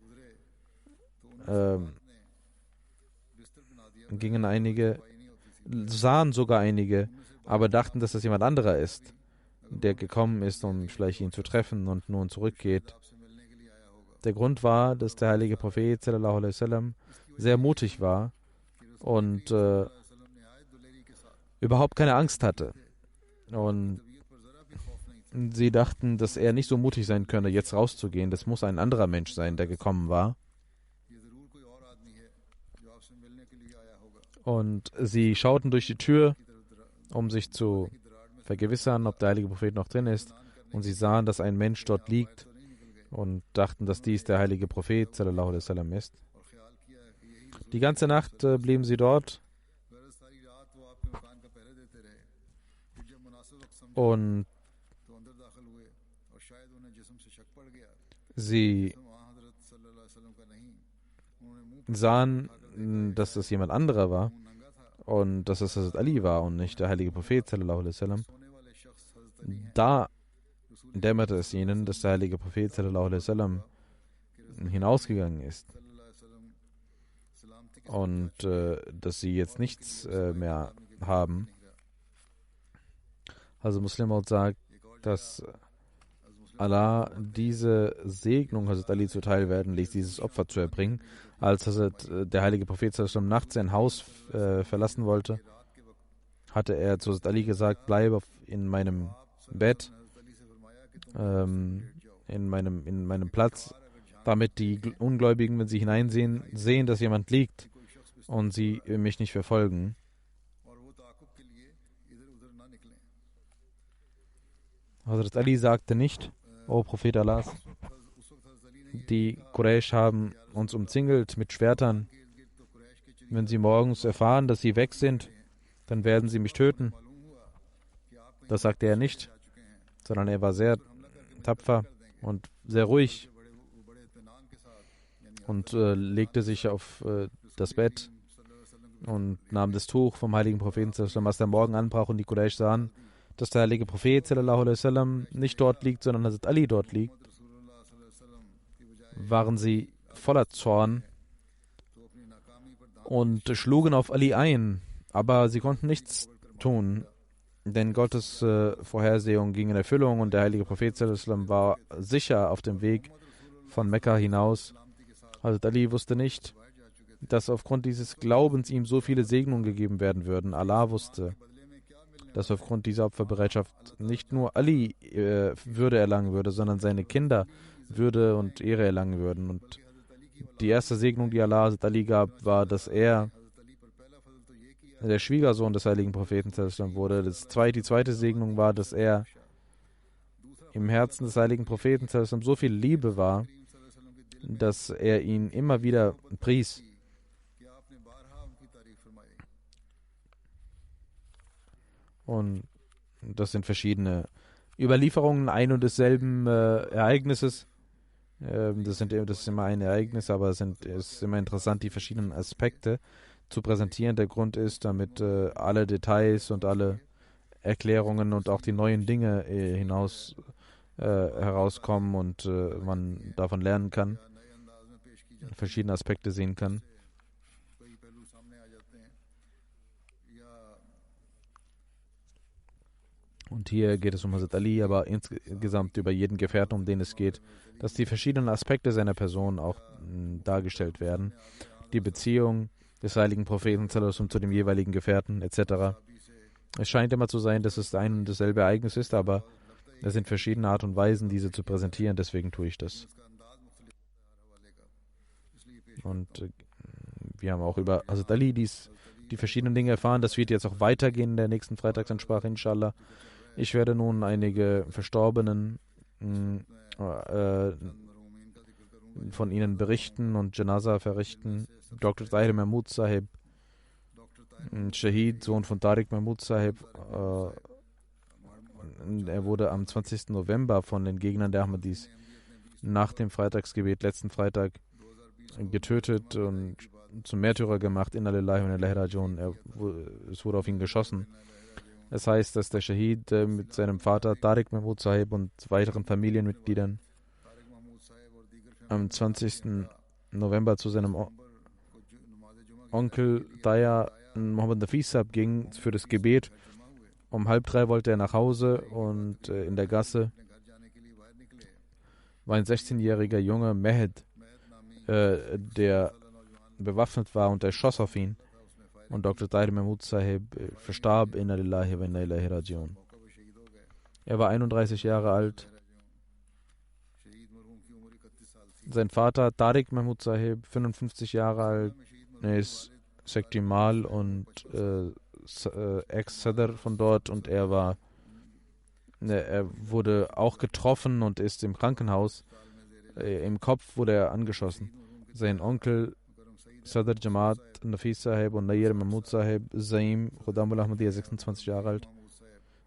gingen einige, sahen sogar einige, aber dachten, dass das jemand anderer ist, der gekommen ist, um vielleicht ihn zu treffen und nun zurückgeht. Der Grund war, dass der heilige Prophet sallallahu alaihi wasallam sehr mutig war und überhaupt keine Angst hatte. Und sie dachten, dass er nicht so mutig sein könne, jetzt rauszugehen. Das muss ein anderer Mensch sein, der gekommen war. Und sie schauten durch die Tür, um sich zu vergewissern, ob der heilige Prophet noch drin ist. Und sie sahen, dass ein Mensch dort liegt und dachten, dass dies der heilige Prophet sallallahu alaihi wasallam ist. Die ganze Nacht blieben sie dort und sie sahen, dass es jemand anderer war und dass es Hazrat Ali war und nicht der heilige Prophet sallallahu alaihi wasallam. Da dämmerte es ihnen, dass der heilige Prophet sallallahu alaihi wasallam hinausgegangen ist und dass sie jetzt nichts mehr haben. Also Muslim Maud sagt, dass Allah diese Segnung Hazrat Ali zuteil werden ließ, dieses Opfer zu erbringen. Als der heilige Prophet sallallahu alaihi wasallam nachts sein Haus verlassen wollte, hatte er zu Hazrat Ali gesagt, bleibe in meinem Bett, in meinem Platz, damit die Ungläubigen, wenn sie hineinsehen, sehen, dass jemand liegt und sie mich nicht verfolgen. Hazrat Ali sagte nicht, O Prophet Allahs, die Quraysh haben uns umzingelt mit Schwertern. Wenn sie morgens erfahren, dass sie weg sind, dann werden sie mich töten. Das sagte er nicht, sondern er war sehr tapfer und sehr ruhig und legte sich auf das Bett und nahm das Tuch vom heiligen Propheten, als der Morgen anbrach und die Quraysh sahen, dass der heilige Prophet sallallahu alaihi wasallam nicht dort liegt, sondern Hazrat Ali dort liegt, waren sie voller Zorn und schlugen auf Ali ein, aber sie konnten nichts tun, denn Gottes Vorhersehung ging in Erfüllung und der heilige Prophet sallallahu alaihi wasallam war sicher auf dem Weg von Mekka hinaus. Hazrat Ali wusste nicht, dass aufgrund dieses Glaubens ihm so viele Segnungen gegeben werden würden. Allah wusste, dass aufgrund dieser Opferbereitschaft nicht nur Ali Würde erlangen würde, sondern seine Kinder Würde und Ehre erlangen würden. Und die erste Segnung, die Allah Hazrat Ali gab, war, dass er der Schwiegersohn des heiligen Propheten wurde. Die zweite Segnung war, dass er im Herzen des heiligen Propheten so viel Liebe war, dass er ihn immer wieder pries. Und das sind verschiedene Überlieferungen ein und desselben Ereignisses. Das ist immer ein Ereignis, aber es ist immer interessant, die verschiedenen Aspekte zu präsentieren. Der Grund ist, damit alle Details und alle Erklärungen und auch die neuen Dinge herauskommen und man davon lernen kann, verschiedene Aspekte sehen kann. Und hier geht es um Hazrat Ali, aber insgesamt über jeden Gefährten, um den es geht, dass die verschiedenen Aspekte seiner Person auch dargestellt werden. Die Beziehung des heiligen Propheten zu dem jeweiligen Gefährten etc. Es scheint immer zu sein, dass es ein und dasselbe Ereignis ist, aber es sind verschiedene Art und Weisen, diese zu präsentieren, deswegen tue ich das. Und wir haben auch über Hazrat Ali die verschiedenen Dinge erfahren. Das wird jetzt auch weitergehen in der nächsten Freitagsansprache, inshallah. Ich werde nun einige Verstorbenen von ihnen berichten und Janaza verrichten. Dr. Tahir Mahmud Sahib Shahid, Sohn von Tariq Mahmud Sahib. Er wurde am 20. November von den Gegnern der Ahmadis nach dem Freitagsgebet letzten Freitag getötet und zum Märtyrer gemacht. Inna lillahi wa inna ilaihi raji'un. Es wurde auf ihn geschossen. Das heißt, dass der Shahid mit seinem Vater Tariq Mahmud Sahib und weiteren Familienmitgliedern am 20. November zu seinem Onkel Daya Muhammad Nafis Sahib ging für das Gebet. Um 2:30 wollte er nach Hause und in der Gasse war ein 16-jähriger Junge, Mehed, der bewaffnet war und er schoss auf ihn. Und Dr. Tahir Mahmud Sahib verstarb. Inna lillahi wa inna ilaihi raji'un. Er war 31 Jahre alt. Sein Vater Tariq Mahmud Sahib, 55 Jahre alt, er ist Sekti Mal und Ex-Sadr von dort und er wurde auch getroffen und ist im Krankenhaus. Im Kopf wurde er angeschossen. Sein Onkel Sadr Jamaat Nafis Sahib und Nair Mahmud Sahib, Zaim Khudamul Ahmadiyya, 26 Jahre alt,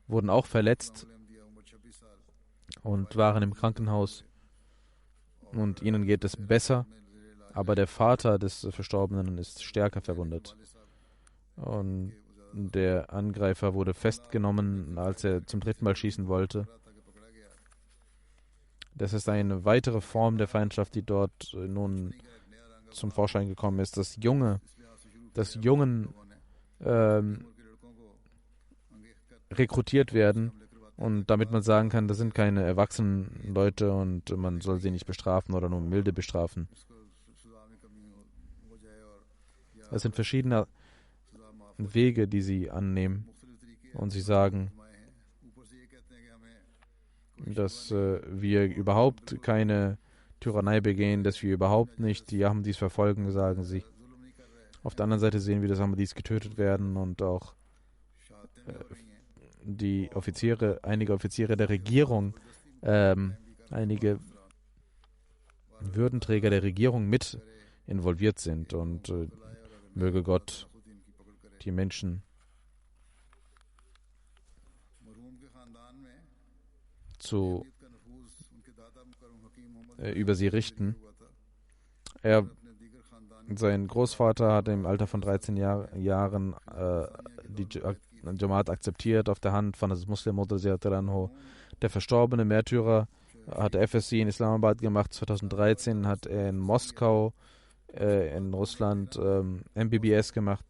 wurden auch verletzt und waren im Krankenhaus. Und ihnen geht es besser, aber der Vater des Verstorbenen ist stärker verwundet. Und der Angreifer wurde festgenommen, als er zum 3. Mal schießen wollte. Das ist eine weitere Form der Feindschaft, die dort nun zum Vorschein gekommen ist. Das Jungen rekrutiert werden und damit man sagen kann, das sind keine erwachsenen Leute und man soll sie nicht bestrafen oder nur milde bestrafen. Es sind verschiedene Wege, die sie annehmen und sie sagen, dass wir überhaupt keine Tyrannei begehen, dass wir überhaupt nicht die Ahmadis verfolgen, sagen sie. Auf der anderen Seite sehen wir, dass Ahmadis getötet werden und auch einige Offiziere der Regierung, einige Würdenträger der Regierung mit involviert sind und möge Gott die Menschen über sie richten. Sein Großvater hat im Alter von 13 Jahren die Jamaat akzeptiert auf der Hand von das Muslim Anhu. Der verstorbene Märtyrer hat FSC in Islamabad gemacht. 2013 hat er in Moskau in Russland MBBS gemacht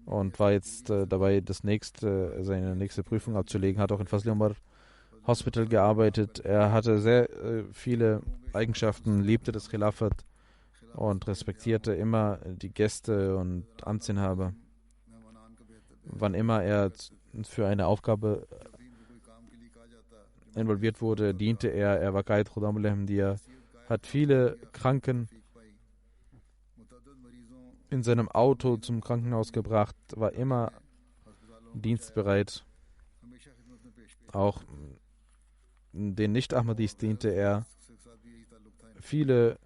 und war jetzt dabei, seine nächste Prüfung abzulegen. Hat auch in Fazl Umar Hospital gearbeitet. Er hatte sehr viele Eigenschaften, liebte das Khilafat und respektierte immer die Gäste und Amtsinhaber. Wann immer er für eine Aufgabe involviert wurde, diente er. Er war Qaid Khudamul Ahmadiyya, hat viele Kranken in seinem Auto zum Krankenhaus gebracht, war immer dienstbereit. Auch den Nicht-Ahmadis diente er. Viele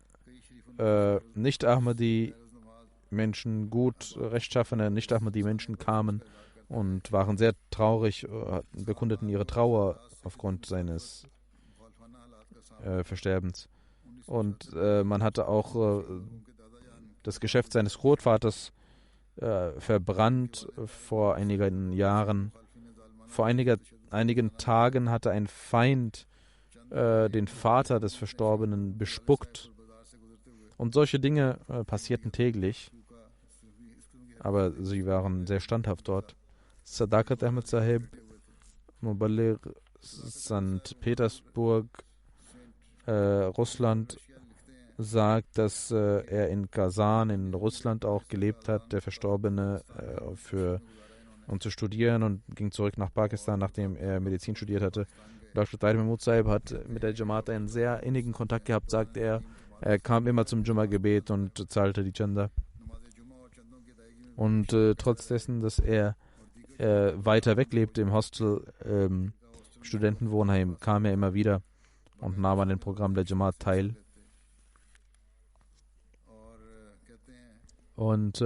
Nicht-Ahmadi-Menschen, gut rechtschaffene Nicht-Ahmadi-Menschen kamen und waren sehr traurig, bekundeten ihre Trauer aufgrund seines Versterbens. Und man hatte auch das Geschäft seines Großvaters verbrannt vor einigen Jahren. Vor einigen Tagen hatte ein Feind den Vater des Verstorbenen bespuckt. Und solche Dinge passierten täglich. Aber sie waren sehr standhaft dort. Sadakat Ahmad Sahib, Muballigh, St. Petersburg, Russland, sagt, dass er in Kasan in Russland auch gelebt hat, der Verstorbene, um zu studieren, und ging zurück nach Pakistan, nachdem er Medizin studiert hatte. Dr. Tahir Mahmud Sahib hat mit der Jamaat einen sehr innigen Kontakt gehabt, sagt er. Er kam immer zum Jumma-Gebet und zahlte die Chanda. Und trotz dessen, dass er weiter weg lebte im Hostel, Studentenwohnheim, kam er immer wieder und nahm an dem Programm der Jamaat teil. Und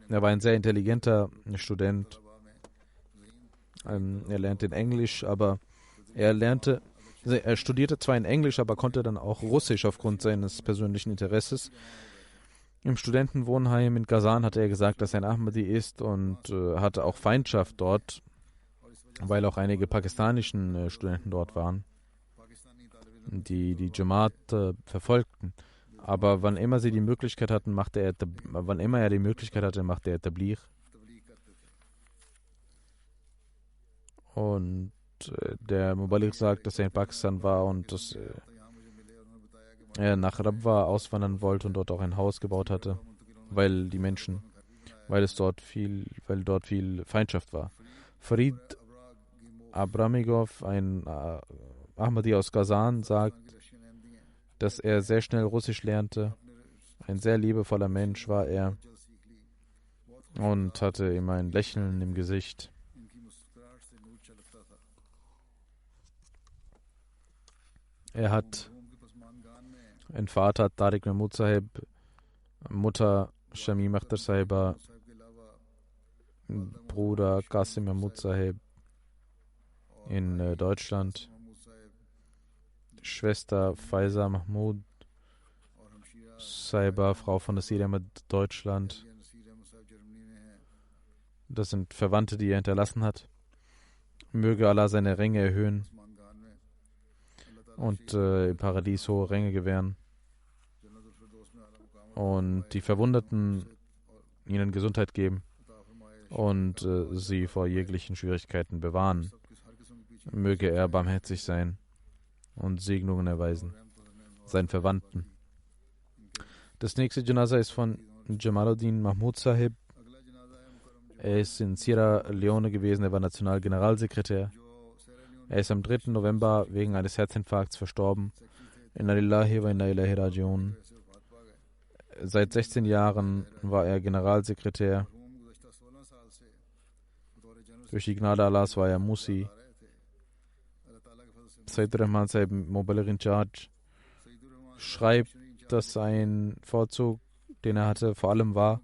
Er war ein sehr intelligenter Student. Er lernte in Englisch, aber er studierte zwar in Englisch, aber konnte dann auch Russisch aufgrund seines persönlichen Interesses. Im Studentenwohnheim in Kasan hatte er gesagt, dass er ein Ahmadi ist und hatte auch Feindschaft dort, weil auch einige pakistanischen Studenten dort waren, die die Jamaat verfolgten. Aber wann immer er die Möglichkeit hatte, machte er Tabligh. Und der Mubaligh sagt, dass er in Pakistan war und dass er nach Rabwa auswandern wollte und dort auch ein Haus gebaut hatte, weil dort viel Feindschaft war. Farid Abramigov, ein Ahmadi aus Kasan, sagt, dass er sehr schnell Russisch lernte. Ein sehr liebevoller Mensch war er und hatte immer ein Lächeln im Gesicht. Er hat einen Vater, Tariq Mahmud Sahib, Mutter Shamim Akhtar Sahiba, Bruder Qasim Mahmud Sahib in Deutschland, Schwester Faiza Mahmud Sahiba, Frau von Nasir Ahmed, Deutschland. Das sind Verwandte, die er hinterlassen hat. Möge Allah seine Ränge erhöhen und im Paradies hohe Ränge gewähren und die Verwundeten ihnen Gesundheit geben und sie vor jeglichen Schwierigkeiten bewahren. Möge er barmherzig sein und Segnungen erweisen seinen Verwandten. Das nächste Janaza ist von Jamaluddin Mahmud Sahib. Er ist in Sierra Leone gewesen, er war Nationalgeneralsekretär. Er ist am 3. November wegen eines Herzinfarkts verstorben. Inna lillahi wa inna ilaihi rajiun. Seit 16 Jahren war er Generalsekretär. Durch die Gnade Allahs war er Musi. Sayyid Rahman Sahib, Mubaligh in Charge, schreibt, dass sein Vorzug, den er hatte, vor allem war,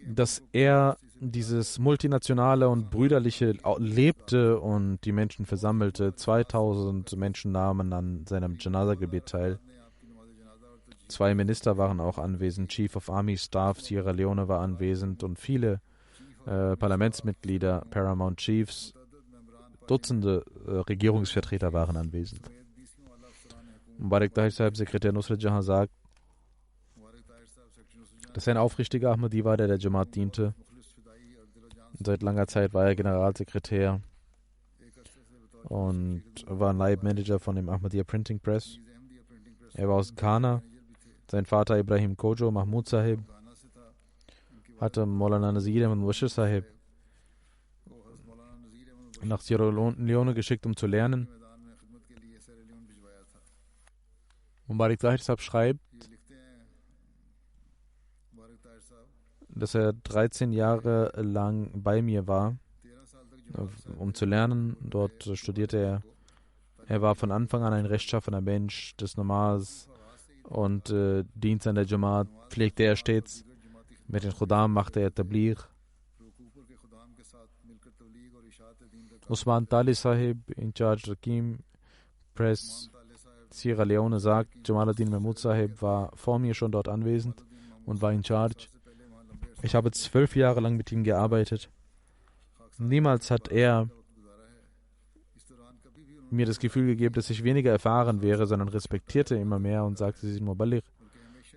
dass er dieses Multinationale und Brüderliche lebte und die Menschen versammelte. 2000 Menschen nahmen an seinem Janaza-Gebet teil. 2 Minister waren auch anwesend. Chief of Army Staff Sierra Leone war anwesend und viele Parlamentsmitglieder, Paramount Chiefs, Dutzende Regierungsvertreter waren anwesend. Mubarak Tahir Sahib, Sekretär Nusrat Jahan, sagt, dass er ein aufrichtiger Ahmadi war, der Jamaat diente. Seit langer Zeit war er Generalsekretär und war Leibmanager von dem Ahmadiyya Printing Press. Er war aus Ghana. Sein Vater Ibrahim Kojo Mahmud Sahib hatte Maulana Nazir Ahmad Bashir Sahib nach Sierra Leone geschickt, um zu lernen. Mubarak Tahir Sahib schreibt, dass er 13 Jahre lang bei mir war, um zu lernen. Dort studierte er. Er war von Anfang an ein rechtschaffener Mensch des Namaz und Dienst an der Jamaat pflegte er stets. Mit den Khudam machte er Tabligh. Usman Tali Sahib, in charge Rakim Press Sierra Leone, sagt, Jamaluddin Mahmud Sahib war vor mir schon dort anwesend und war in charge. Ich habe 12 Jahre lang mit ihm gearbeitet. Niemals hat er mir das Gefühl gegeben, dass ich weniger erfahren wäre, sondern respektierte immer mehr und sagte, Sie sind Mubaligh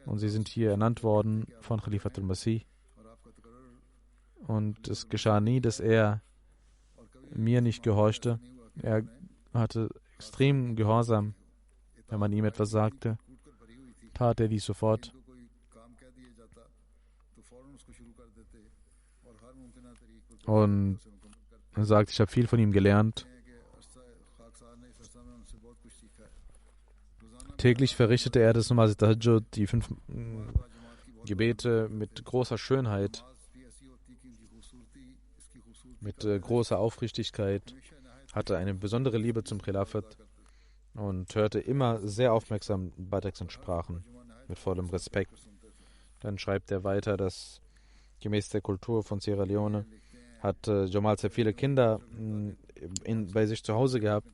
und Sie sind hier ernannt worden von Khalifatul Masih. Und es geschah nie, dass er mir nicht gehorchte. Er hatte extrem Gehorsam. Wenn man ihm etwas sagte, tat er dies sofort. Und er sagt, ich habe viel von ihm gelernt. Täglich verrichtete er das Namaz Tahajjud, die 5 Gebete mit großer Schönheit, mit großer Aufrichtigkeit, hatte eine besondere Liebe zum Khilafat und hörte immer sehr aufmerksam Beitragsansprachen mit vollem Respekt. Dann schreibt er weiter, dass gemäß der Kultur von Sierra Leone hat Jamal sehr viele Kinder bei sich zu Hause gehabt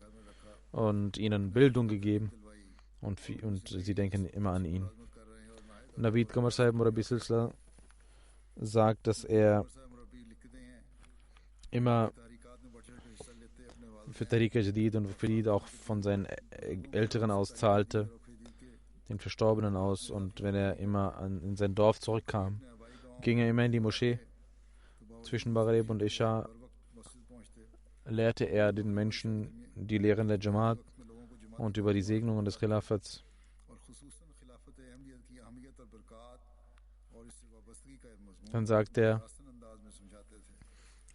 und ihnen Bildung gegeben und sie denken immer an ihn. Naveed Qamar Sahib Murabi Silsila sagt, dass er immer für Tariqa Jadid und für Jadid auch von seinen Älteren aus zahlte, den Verstorbenen aus, und wenn er immer in sein Dorf zurückkam, ging er immer in die Moschee. Zwischen Maghrib und Isha lehrte er den Menschen die Lehren der Jamaat und über die Segnungen des Khilafats. Dann sagt er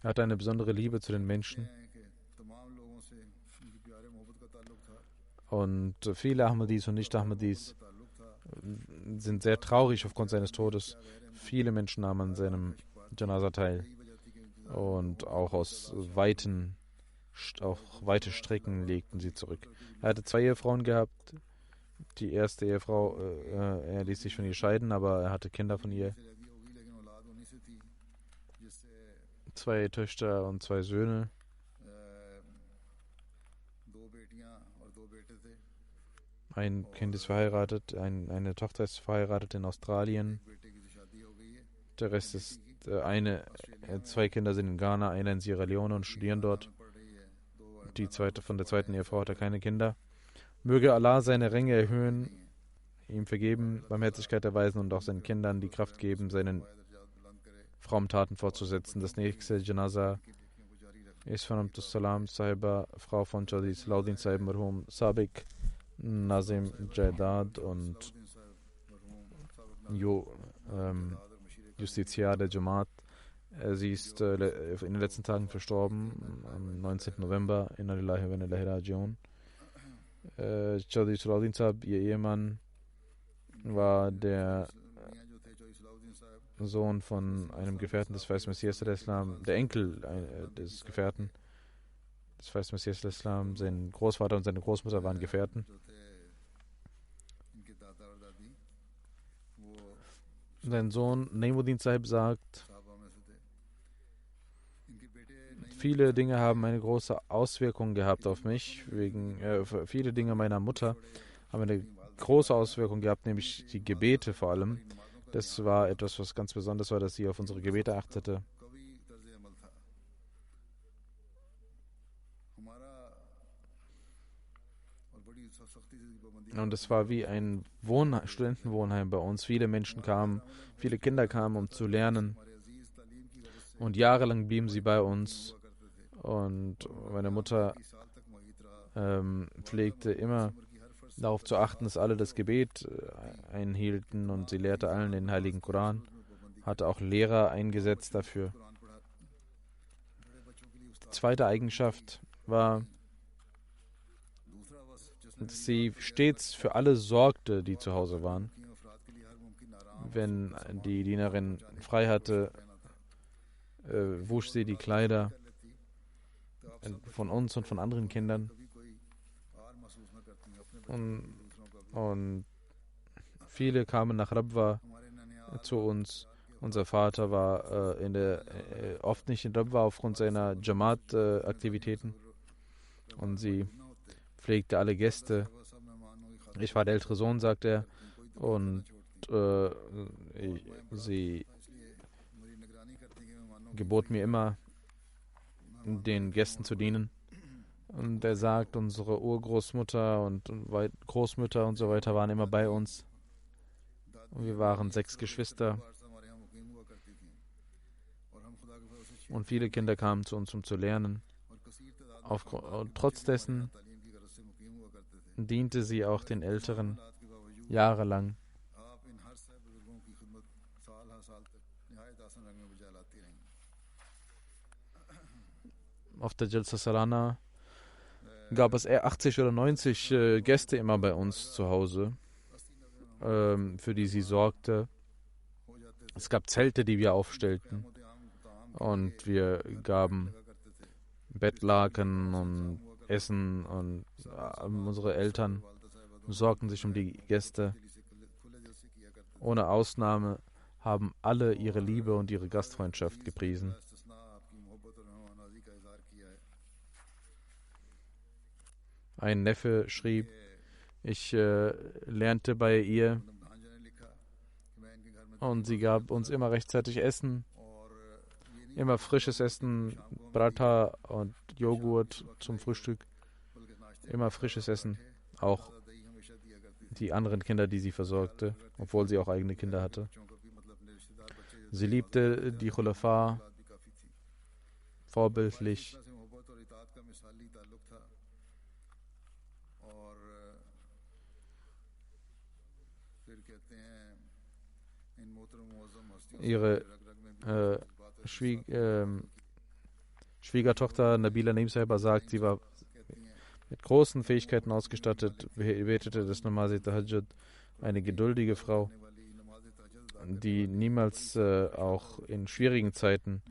hatte eine besondere Liebe zu den Menschen. Und viele Ahmadis und Nicht-Ahmadis sind sehr traurig aufgrund seines Todes. Viele Menschen nahmen an seinem Janaza teil. Und auch weite Strecken legten sie zurück. Er hatte 2 Ehefrauen gehabt. Die erste Ehefrau, er ließ sich von ihr scheiden, aber er hatte Kinder von ihr. 2 Töchter und 2 Söhne. Ein Kind ist verheiratet, eine Tochter ist verheiratet in Australien. Der Rest ist 2 Kinder sind in Ghana, einer in Sierra Leone und studieren dort. Von der zweiten Ehefrau hat er keine Kinder. Möge Allah seine Ränge erhöhen, ihm vergeben, Barmherzigkeit erweisen und auch seinen Kindern die Kraft geben, seinen frommen Taten fortzusetzen. Das nächste Janaza ist von Amtus Salam Sahiba, Frau von Chaudhry Salahuddin Sahib Marhum Sabik Nazim Jaidad und Justiziar der Jamaat. Sie ist in den letzten Tagen verstorben, am 19. November, Inna lillahi wa inna ilaihi raji'un. Chaudhry Salahuddin Sahib, ihr Ehemann, war der Sohn von einem Gefährten des Feist Messias al-Islam, der Enkel des Gefährten des Feist Messias al-Islam. Sein Großvater und seine Großmutter waren Gefährten. Sein Sohn Naimuddin Sahib sagt, viele Dinge haben eine große Auswirkung gehabt auf mich. Viele Dinge meiner Mutter haben eine große Auswirkung gehabt, nämlich die Gebete vor allem. Das war etwas, was ganz besonders war, dass sie auf unsere Gebete achtete. Und es war wie ein Studentenwohnheim bei uns. Viele Menschen kamen, viele Kinder kamen, um zu lernen. Und jahrelang blieben sie bei uns. Und meine Mutter pflegte immer darauf zu achten, dass alle das Gebet einhielten, und sie lehrte allen den Heiligen Koran, hatte auch Lehrer eingesetzt dafür. Die zweite Eigenschaft war, dass sie stets für alle sorgte, die zu Hause waren. Wenn die Dienerin frei hatte, wusch sie die Kleider von uns und von anderen Kindern. Und viele kamen nach Rabwa zu uns. Unser Vater war oft nicht in Rabwa aufgrund seiner Jamaat-Aktivitäten. Und sie pflegte alle Gäste. Ich war der ältere Sohn, sagt er. Und sie gebot mir immer, den Gästen zu dienen. Und er sagt, unsere Urgroßmutter und Großmütter und so weiter waren immer bei uns. Und wir waren 6 Geschwister. Und viele Kinder kamen zu uns, um zu lernen. Trotz dessen diente sie auch den Älteren jahrelang. Auf der Jalsa Salana gab es 80 oder 90 Gäste immer bei uns zu Hause, für die sie sorgte. Es gab Zelte, die wir aufstellten, und wir gaben Bettlaken und Essen, und unsere Eltern sorgten sich um die Gäste. Ohne Ausnahme haben alle ihre Liebe und ihre Gastfreundschaft gepriesen. Ein Neffe schrieb, ich lernte bei ihr und sie gab uns immer rechtzeitig Essen, immer frisches Essen, Paratha und Joghurt zum Frühstück, immer frisches Essen, auch die anderen Kinder, die sie versorgte, obwohl sie auch eigene Kinder hatte. Sie liebte die Khulafa vorbildlich. Ihre Schwiegertochter Nabila Naim Sahiba sagt, sie war mit großen Fähigkeiten ausgestattet, betete das Namaz Tahajjud, eine geduldige Frau, die niemals auch in schwierigen Zeiten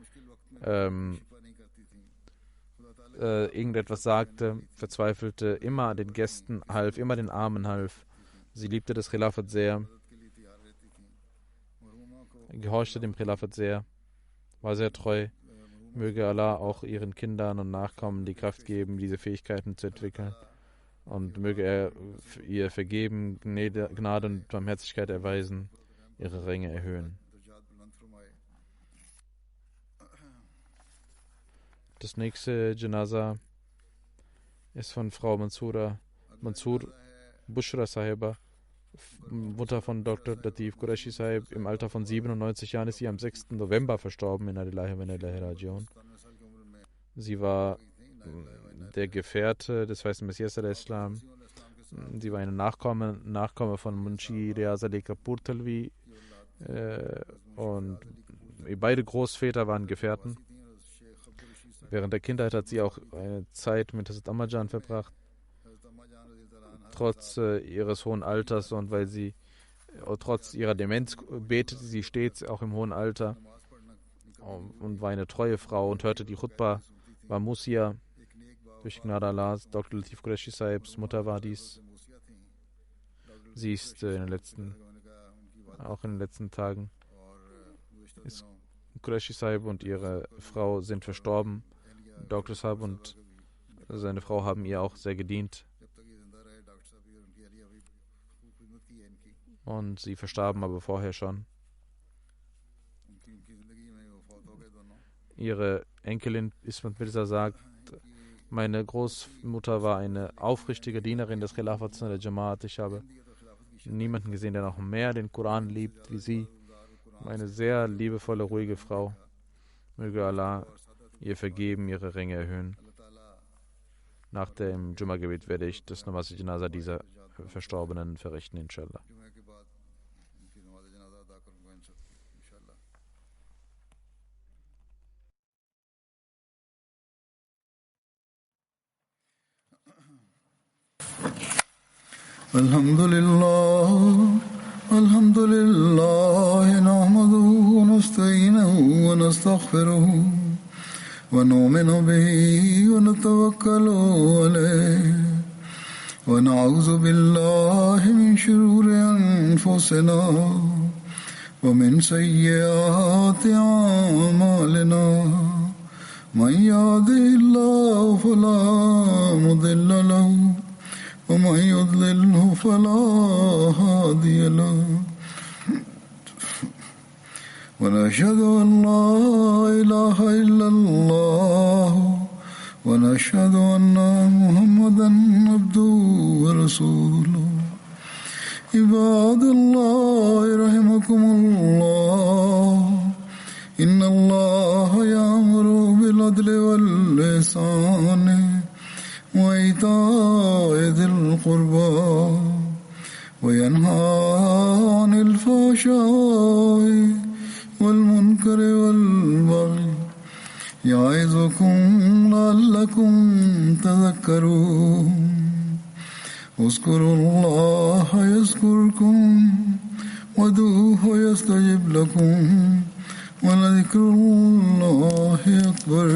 irgendetwas sagte, verzweifelte, immer den Gästen half, immer den Armen half. Sie liebte das Khilafat sehr, gehorchte dem Khilafat sehr, war sehr treu. Möge Allah auch ihren Kindern und Nachkommen die Kraft geben, diese Fähigkeiten zu entwickeln. Und möge er ihr vergeben, Gnade und Barmherzigkeit erweisen, ihre Ränge erhöhen. Das nächste Janaza ist von Frau Mansur Bushra Sahiba, Mutter von Dr. Latif Qureshi Sahib. Im Alter von 97 Jahren ist sie am 6. November verstorben in Adilahi wa inna ilaihi raji'un. Sie war der Gefährte des weißen Messias al-Islam. Sie war eine Nachkomme von Munshi Riaz Ali Kapoor Talvi und beide Großväter waren Gefährten. Während der Kindheit hat sie auch eine Zeit mit Hazrat Ammajan verbracht. Trotz ihres hohen Alters und weil sie trotz ihrer Demenz betete sie stets auch im hohen Alter und war eine treue Frau und hörte die Khutbah, war Musia durch Gnade Allahs. Dr. Latif Qureshi Sahibs Mutter war dies. Sie ist auch in den letzten Tagen ist Qureshi Sahib und ihre Frau sind verstorben. Dr. Sahib und seine Frau haben ihr auch sehr gedient. Und sie verstarben aber vorher schon. Ihre Enkelin Ismat Mirza sagt, meine Großmutter war eine aufrichtige Dienerin des Khilafats der Jamaat. Ich habe niemanden gesehen, der noch mehr den Koran liebt wie sie. Eine sehr liebevolle, ruhige Frau. Möge Allah ihr vergeben, ihre Ränge erhöhen. Nach dem Jumma-Gebet werde ich das Namaz Janaza dieser Verstorbenen verrichten, inshallah. الحمد لله نحمده ونستعينه ونستغفره ونؤمن به ونتوكل عليه ونعوذ بالله من شرور أنفسنا ومن سيئات أعمالنا من يهده الله فلا مضل له ومن يضلله فلا هادي له ونشهد أن لا إله إلا الله ونشهد أن محمدا عبده ورسوله عباد الله رحمكم الله إن الله يأمر بالعدل والإحسان وإيتاء ذي القربى وينهى عن الفحشاء والمنكر والبغي يعظكم لعلكم تذكرون اذكروا الله يذكركم وادعوه يستجب لكم ولذكر الله أكبر